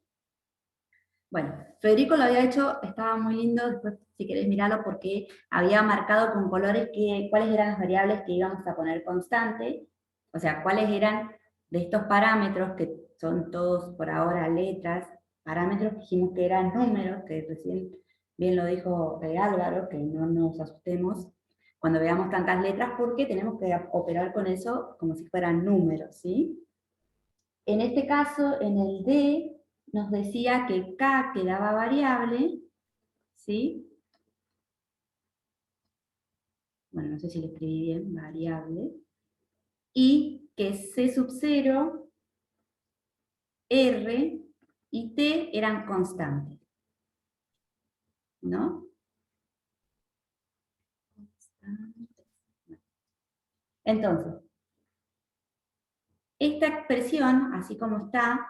S3: Bueno, Federico lo había hecho, estaba muy lindo, después si querés mirarlo, porque había marcado con colores cuáles eran las variables que íbamos a poner constante, o sea, cuáles eran de estos parámetros, que son todos por ahora letras, parámetros que dijimos que eran números, que recién bien lo dijo Álvaro, que no nos asustemos cuando veamos tantas letras, porque tenemos que operar con eso como si fueran números, ¿sí? En este caso, en el D, nos decía que K quedaba variable, ¿sí? Bueno, no sé si lo escribí bien, variable. Y que C sub 0, R y T eran constantes. ¿No? Entonces, esta expresión, así como está,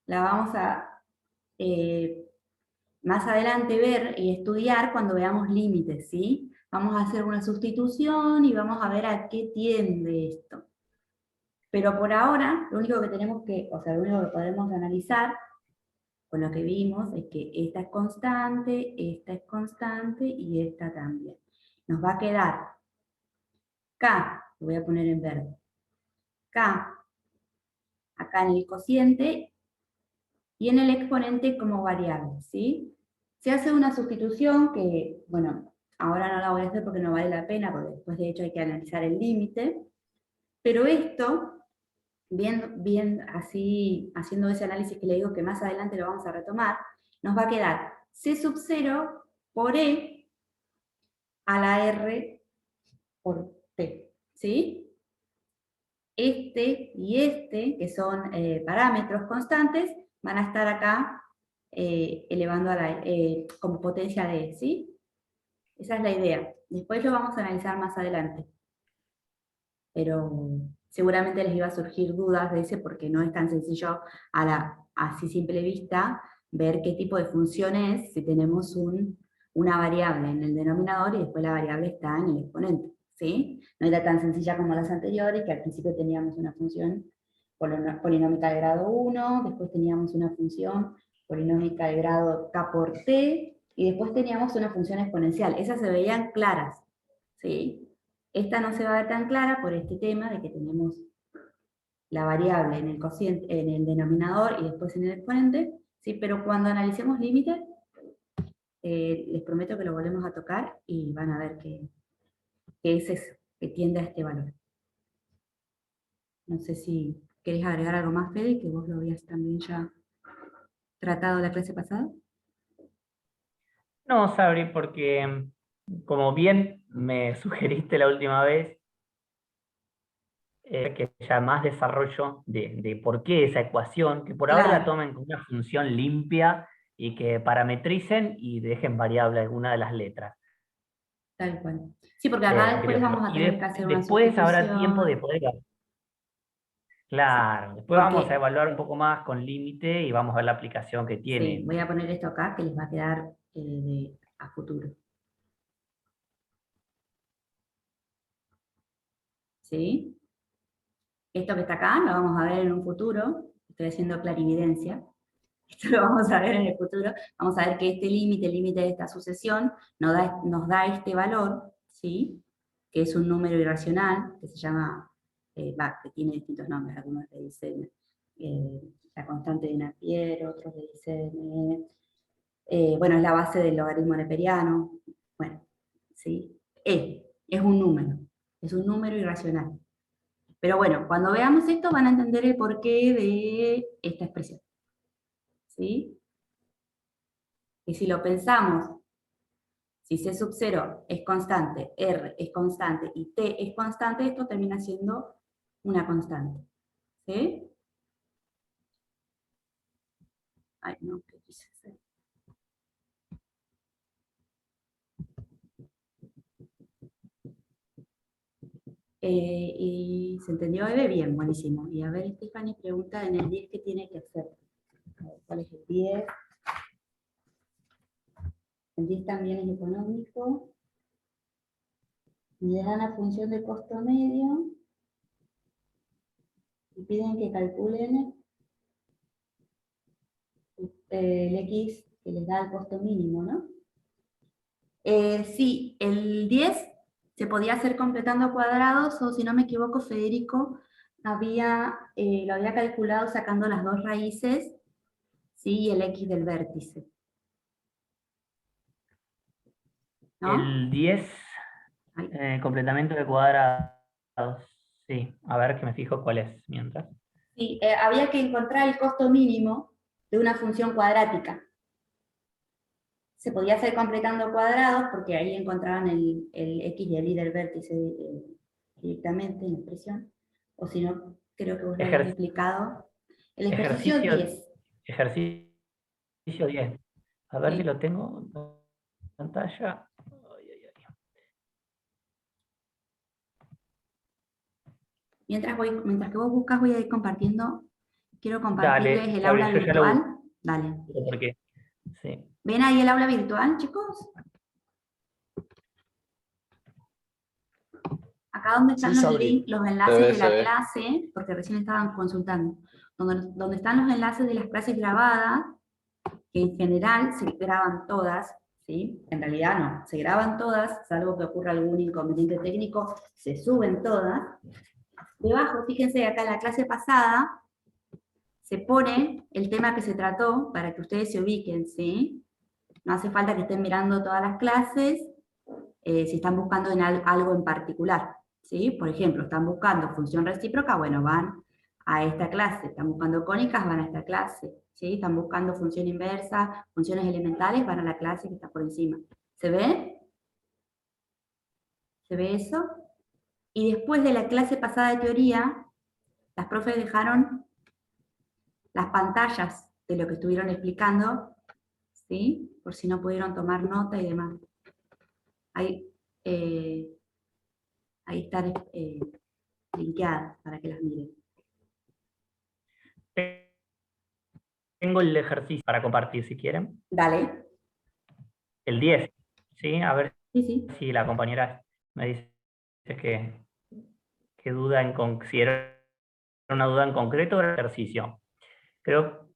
S3: la vamos a más adelante ver y estudiar cuando veamos límites, ¿sí? Vamos a hacer una sustitución y vamos a ver a qué tiende esto. Pero por ahora, lo único que tenemos lo único que podemos analizar con lo que vimos es que esta es constante y esta también. Nos va a quedar K, lo voy a poner en verde, K acá en el cociente y en el exponente como variable, ¿sí? Se hace una sustitución que, bueno, ahora no la voy a hacer porque no vale la pena, porque después de hecho hay que analizar el límite, pero esto, bien así, haciendo ese análisis que le digo que más adelante lo vamos a retomar, nos va a quedar C sub 0 por E a la R por T, ¿sí? Este y este, que son parámetros constantes, van a estar acá elevando como potencia de E, ¿sí? Esa es la idea. Después lo vamos a analizar más adelante. Pero seguramente les iba a surgir dudas de ese porque no es tan sencillo así simple vista ver qué tipo de función es si tenemos una variable en el denominador y después la variable está en el exponente, ¿sí? No era tan sencilla como las anteriores, que al principio teníamos una función polinómica de grado 1, después teníamos una función polinómica de grado k por t, y después teníamos una función exponencial. Esas se veían claras, ¿sí? Esta no se va a ver tan clara por este tema de que tenemos la variable en el cociente, en el denominador y después en el exponente, ¿sí? Pero cuando analicemos límites, les prometo que lo volvemos a tocar y van a ver que es eso, que tiende a este valor. No sé si querés agregar algo más, Fede, que vos lo habías también ya tratado la clase pasada.
S7: No, Sabri, porque como bien me sugeriste la última vez, que haya más desarrollo de por qué esa ecuación, que por ahora la
S3: Claro.
S7: tomen como una función limpia y que parametricen y dejen variable alguna de las letras.
S3: Tal cual. Sí, porque acá después vamos a
S7: Y
S3: tener que hacer una
S7: después habrá tiempo de
S3: sustitución.
S7: poder... Claro, después vamos a
S3: Porque,
S7: evaluar un poco más con límite y vamos a ver la aplicación que
S3: sí,
S7: tiene.
S3: voy a poner esto acá que les va a quedar a futuro. ¿Sí? Esto que está acá lo vamos a ver en un futuro. Estoy haciendo clarividencia. Esto lo vamos a ver en el futuro. Vamos a ver que este límite, el límite de esta sucesión, nos da este valor, ¿sí? Que es un número irracional, que se llama, que tiene distintos nombres. Algunos le dicen la constante de Napier, otros le dicen, bueno, es la base del logaritmo neperiano. Bueno, ¿sí? Es un número irracional. Pero bueno, cuando veamos esto van a entender el porqué de esta expresión. ¿Sí? Y si lo pensamos, si C sub 0 es constante, R es constante y T es constante, esto termina siendo una constante. ¿Sí? Ay, no, ¿qué quise hacer? Y se entendió, Eve, bien, buenísimo. Y a ver, Stephanie pregunta en el 10 qué tiene que hacer. A ver, ¿cuál es el 10? El 10 también es económico. Le dan la función de costo medio y piden que calculen el X que les da el costo mínimo, ¿no? Sí, el 10 se podía hacer completando cuadrados, o si no me equivoco, Federico lo había calculado sacando las dos raíces, ¿sí? Y el X del vértice. ¿No?
S7: El 10, completamiento de cuadrados. Sí, a ver que me fijo cuál es mientras.
S3: Sí, había que encontrar el costo mínimo de una función cuadrática. Se podía hacer completando cuadrados porque ahí encontraban el X y el Y del vértice directamente en la expresión. O si no, creo que vos lo habías explicado. El ejercicio 10.
S7: Ejercicio 10. A ver
S3: Sí.
S7: si lo tengo en pantalla. Ay, ay, ay.
S3: Mientras que vos buscas, voy a ir compartiendo. Quiero compartirles
S7: Dale,
S3: el
S7: Gaby,
S3: aula
S7: yo ya lo
S3: virtual.
S7: busco.
S3: Dale.
S7: Porque, sí.
S3: ¿Ven ahí el aula virtual, chicos? Acá donde están
S1: Sí,
S3: los
S1: Sabri.
S3: links, los enlaces de
S4: Se
S3: la
S4: ve.
S3: clase, porque recién estaban consultando, donde están los enlaces de las clases grabadas, que en general se graban todas, ¿sí? En realidad no, se graban todas, salvo que ocurra algún inconveniente técnico, se suben todas. Debajo, fíjense, acá en la clase pasada, se pone el tema que se trató para que ustedes se ubiquen, ¿sí? No hace falta que estén mirando todas las clases, si están buscando en algo en particular, ¿sí? Por ejemplo, están buscando función recíproca, bueno, van a esta clase. Están buscando cónicas, van a esta clase, ¿sí? Están buscando función inversa, funciones elementales, van a la clase que está por encima. ¿Se ve? ¿Se ve eso? Y después de la clase pasada de teoría, las profes dejaron las pantallas de lo que estuvieron explicando, ¿sí? Por si no pudieron tomar nota y demás. Ahí están linkeadas para que las miren.
S7: Tengo el ejercicio para compartir si quieren.
S3: Dale.
S7: El 10, ¿sí? A ver
S3: Sí, sí.
S7: si la compañera me dice que duda si era una duda en concreto o era ejercicio. Creo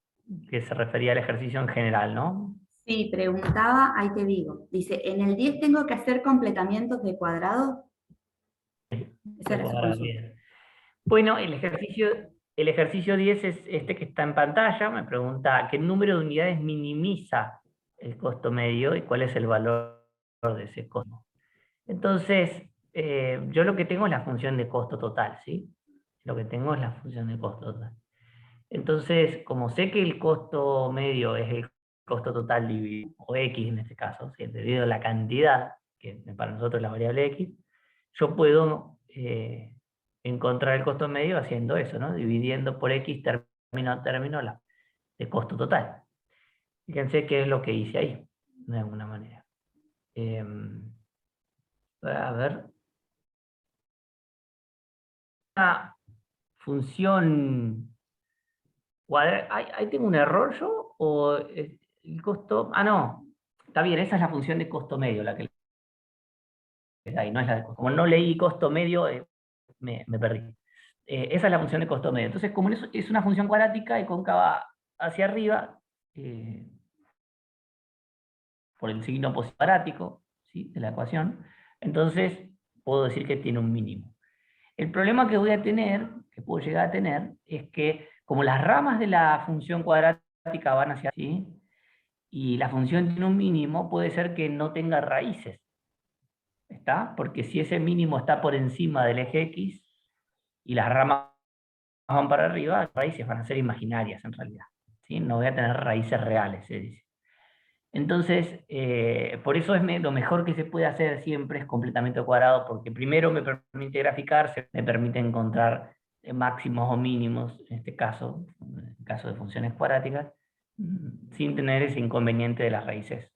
S7: que se refería al ejercicio en general, ¿no?
S3: Sí, preguntaba, ahí te digo. Dice, ¿en el 10 tengo que hacer completamientos de cuadrado? Esa era su consulta.
S7: Bien. Bueno, el ejercicio 10 es este que está en pantalla. Me pregunta qué número de unidades minimiza el costo medio y cuál es el valor de ese costo. Entonces, yo lo que tengo es la función de costo total, ¿sí? Lo que tengo es la función de costo total. Entonces, como sé que el costo medio es el costo total dividido, o X en este caso, ¿sí? Debido a la cantidad, que para nosotros es la variable X, yo puedo encontrar el costo medio haciendo eso, ¿no? Dividiendo por X término a término de costo total. Fíjense qué es lo que hice ahí, de alguna manera. A ver. Una función cuadrada. ¿Ahí tengo un error yo? ¿O el costo? Ah, no. Está bien, esa es la función de costo medio, la que les da ahí, no es la de costo. Como no leí costo medio, me perdí. Esa es la función de costo medio. Entonces, como es una función cuadrática y cóncava hacia arriba, por el signo cuadrático, ¿sí?, de la ecuación, entonces puedo decir que tiene un mínimo. El problema que voy a tener, que puedo llegar a tener, es que como las ramas de la función cuadrática van hacia así, y la función tiene un mínimo, puede ser que no tenga raíces. ¿Está? Porque si ese mínimo está por encima del eje X y las ramas van para arriba, las raíces van a ser imaginarias en realidad, ¿sí? No voy a tener raíces reales, se dice. Entonces, por eso lo mejor que se puede hacer siempre es completamiento cuadrado, porque primero me permite graficar, me permite encontrar máximos o mínimos, en este caso, en el caso de funciones cuadráticas, sin tener ese inconveniente de las raíces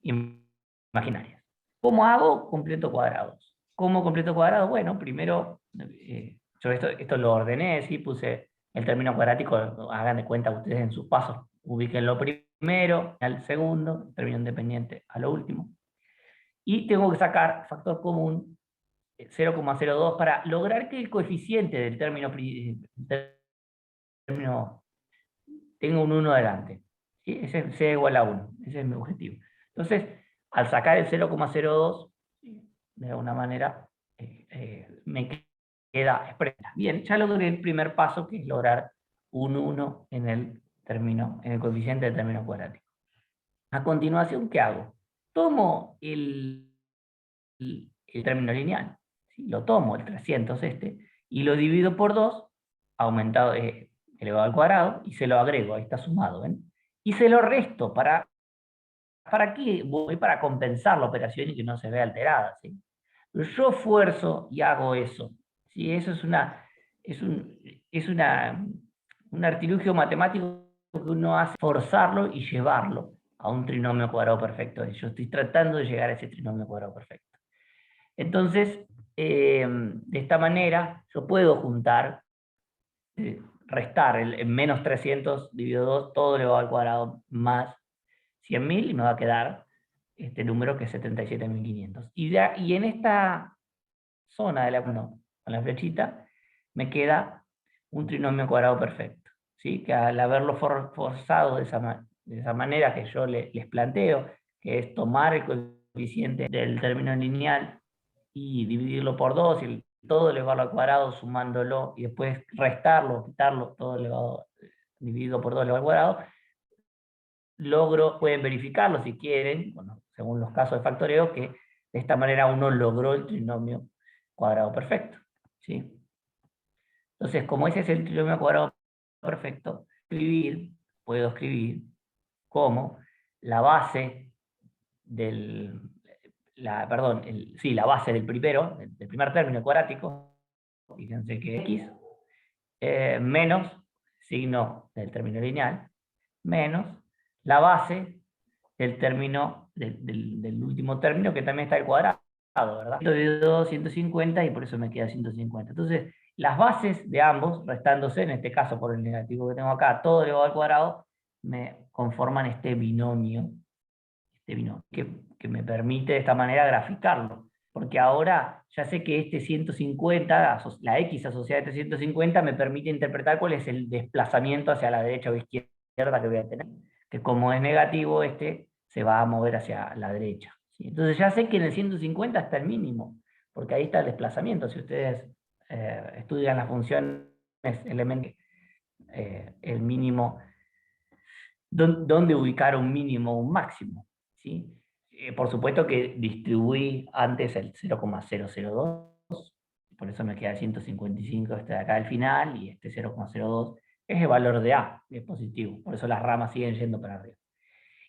S7: imaginarias. ¿Cómo hago completo cuadrados? ¿Cómo completo cuadrado? Bueno, primero, yo esto lo ordené, ¿sí? Puse el término cuadrático, hagan de cuenta ustedes en sus pasos, ubíquenlo primero, al segundo, término independiente a lo último. Y tengo que sacar factor común 0,02 para lograr que el coeficiente del término tenga un 1 adelante. ¿Sí? Ese sea igual a 1, ese es mi objetivo. Entonces, al sacar el 0,02, de alguna manera, me queda expresa. Bien, ya logré el primer paso, que es lograr un 1 en el coeficiente del término cuadrático. A continuación, ¿qué hago? Tomo el término lineal, ¿sí? Lo tomo, el 300 y lo divido por 2, aumentado, elevado al cuadrado, y se lo agrego, ahí está sumado, ¿ven? Y se lo resto, ¿para qué? Voy para compensar la operación y que no se vea alterada, ¿sí? Pero yo esfuerzo y hago eso, ¿sí? Eso es un artilugio matemático que uno hace, forzarlo y llevarlo a un trinomio cuadrado perfecto. Yo estoy tratando de llegar a ese trinomio cuadrado perfecto. Entonces, de esta manera, yo puedo juntar, restar el menos 300 dividido 2, todo elevado al cuadrado, más 100.000, y me va a quedar este número que es 77.500. Y en esta zona de con la flechita, me queda un trinomio cuadrado perfecto, ¿sí? Que al haberlo forzado de esa manera que yo les planteo, que es tomar el coeficiente del término lineal y dividirlo por 2, y todo elevado al cuadrado sumándolo, y después restarlo, quitarlo, todo elevado, dividido por 2 elevado al cuadrado, pueden verificarlo si quieren, bueno, según los casos de factoreo, que de esta manera uno logró el trinomio cuadrado perfecto, ¿sí? Entonces, como ese es el trinomio cuadrado perfecto, puedo escribir como la base la base del primer término cuadrático, fíjense que X, menos signo del término lineal, menos la base del término, del último término, que también está el cuadrado, ¿verdad? 102, 150, y por eso me queda 150. Entonces, las bases de ambos, restándose, en este caso por el negativo que tengo acá, todo elevado al cuadrado, me conforman este binomio que me permite de esta manera graficarlo. porque ahora ya sé que este 150, la X asociada a este 150, me permite interpretar cuál es el desplazamiento hacia la derecha o izquierda que voy a tener. Que como es negativo, este se va a mover hacia la derecha, ¿sí? Entonces ya sé que en el 150 está el mínimo, porque ahí está el desplazamiento. Si ustedes estudian las funciones elementales, el mínimo, dónde ubicar un mínimo o un máximo, ¿sí? Por supuesto que distribuí antes el 0,002, por eso me queda 155 este de acá al final, y este 0,02 es el valor de A, es positivo, por eso las ramas siguen yendo para arriba.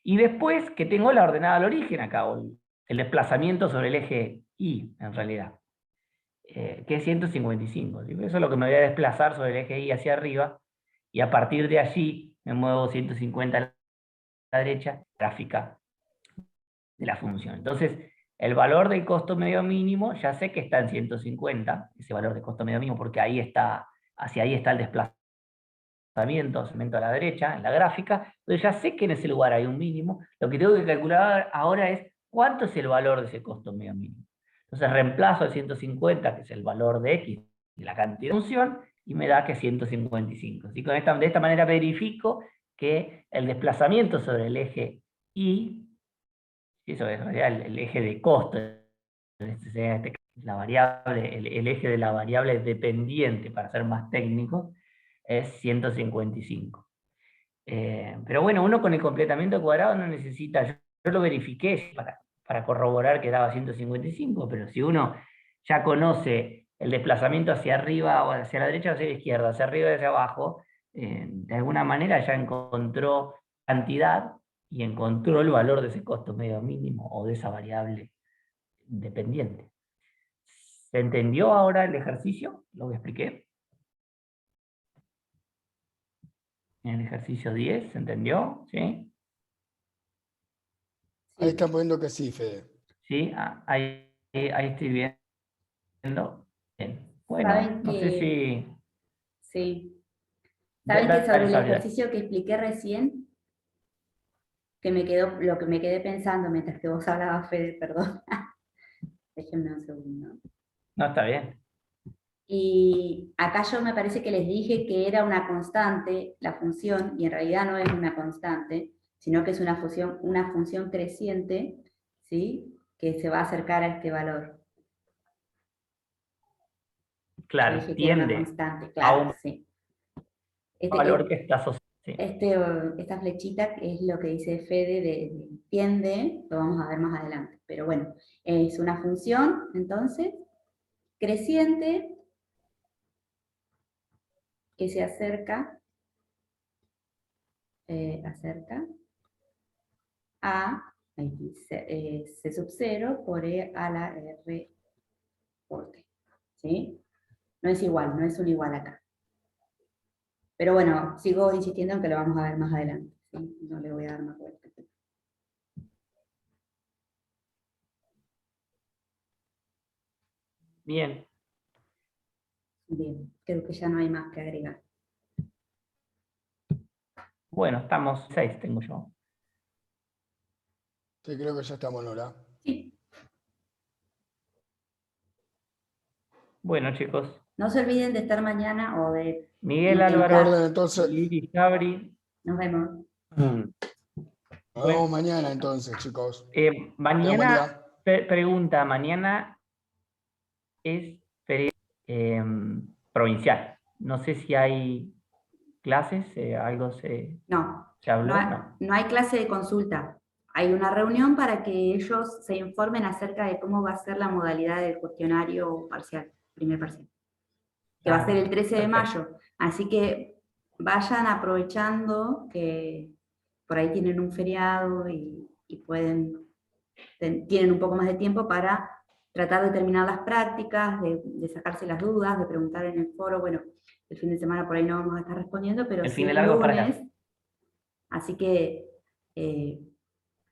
S7: Y después que tengo la ordenada al origen acá, o el desplazamiento sobre el eje Y, en realidad, que es 155. ¿Sí? Eso es lo que me voy a desplazar sobre el eje Y hacia arriba, y a partir de allí me muevo 150 a la derecha, gráfica de la función. Entonces, el valor del costo medio mínimo, ya sé que está en 150, ese valor de costo medio mínimo, porque ahí está, hacia ahí está el desplazamiento, segmento a la derecha, en la gráfica. Entonces ya sé que en ese lugar hay un mínimo. Lo que tengo que calcular ahora es cuánto es el valor de ese costo medio mínimo. Entonces reemplazo el 150, que es el valor de X, de la cantidad de función, y me da que es 155. ¿Sí? De esta manera verifico que el desplazamiento sobre el eje Y, eso es en realidad el eje de costo, la variable, el eje de la variable dependiente, para ser más técnico, es 155. Pero bueno, uno con el completamiento cuadrado no necesita, yo lo verifiqué para corroborar que daba 155, pero si uno ya conoce el desplazamiento hacia arriba o hacia la derecha o hacia la izquierda, hacia arriba y hacia abajo, de alguna manera ya encontró cantidad y encontró el valor de ese costo medio mínimo o de esa variable dependiente. ¿Se entendió ahora el ejercicio? Lo que expliqué. En el ejercicio 10, ¿se entendió? ¿Sí?
S1: Ahí están poniendo que sí, Fede.
S7: Sí, ahí estoy viendo. Bien. Bueno,
S3: Saben
S7: no sé
S3: que,
S7: si...
S3: sí. Saben que sobre
S7: Dale,
S3: el
S7: Sabri, dale.
S3: ejercicio que expliqué recién, lo que me quedé pensando mientras que vos hablabas, Fede, perdón. Déjenme un segundo.
S7: No, está bien.
S3: Y acá yo me parece que les dije que era una constante la función, y en realidad no es una constante, sino que es una función creciente, ¿sí? Que se va a acercar a este valor.
S7: Claro,
S3: Dije que era una
S7: tiende
S3: constante,
S7: a
S3: claro,
S7: un
S3: sí.
S7: valor que está asociado. Sí.
S3: Esta flechita es lo que dice Fede de tiende, lo vamos a ver más adelante. Pero bueno, es una función, entonces, creciente, que se acerca a C sub 0 por E a la R por T. ¿Sí? No es igual, no es un igual acá. Pero bueno, sigo insistiendo en que lo vamos a ver más adelante. ¿Sí? No le voy a dar más vuelta.
S7: Bien.
S3: Bien, creo que ya no hay más que agregar.
S7: Bueno, estamos 6, tengo yo.
S1: Sí, creo que ya estamos, Nora.
S3: Sí.
S7: Bueno, chicos.
S3: No se olviden de estar mañana o de
S7: Miguel
S3: intentar.
S7: Álvarez,
S1: Entonces,
S7: Lili Sabri.
S3: Nos vemos.
S1: nos
S7: Bueno.
S1: vemos mañana entonces, chicos. Tengan buen
S7: Mañana,
S1: día.
S7: pregunta, mañana es provincial. No sé si hay clases, algo se habló.
S3: No hay clase de consulta. Hay una reunión para que ellos se informen acerca de cómo va a ser la modalidad del cuestionario parcial, primer parcial, que va a ser el 13 de mayo. Así que vayan aprovechando que por ahí tienen un feriado y tienen un poco más de tiempo para tratar de terminar las prácticas, de sacarse las dudas, de preguntar en el foro. Bueno, el fin de semana por ahí no vamos a estar respondiendo, pero
S7: El
S3: sí
S7: fin de
S3: el
S7: largo para
S3: lunes.
S7: acá.
S3: Así que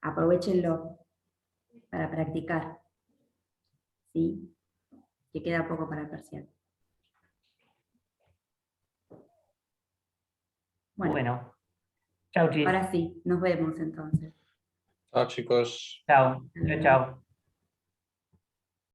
S3: aprovechenlo para practicar. ¿Sí? Que queda poco para el parcial.
S7: Bueno. Chau, chis.
S3: Ahora sí, nos vemos entonces.
S4: Chao, chicos.
S7: Chao. Chao, chao.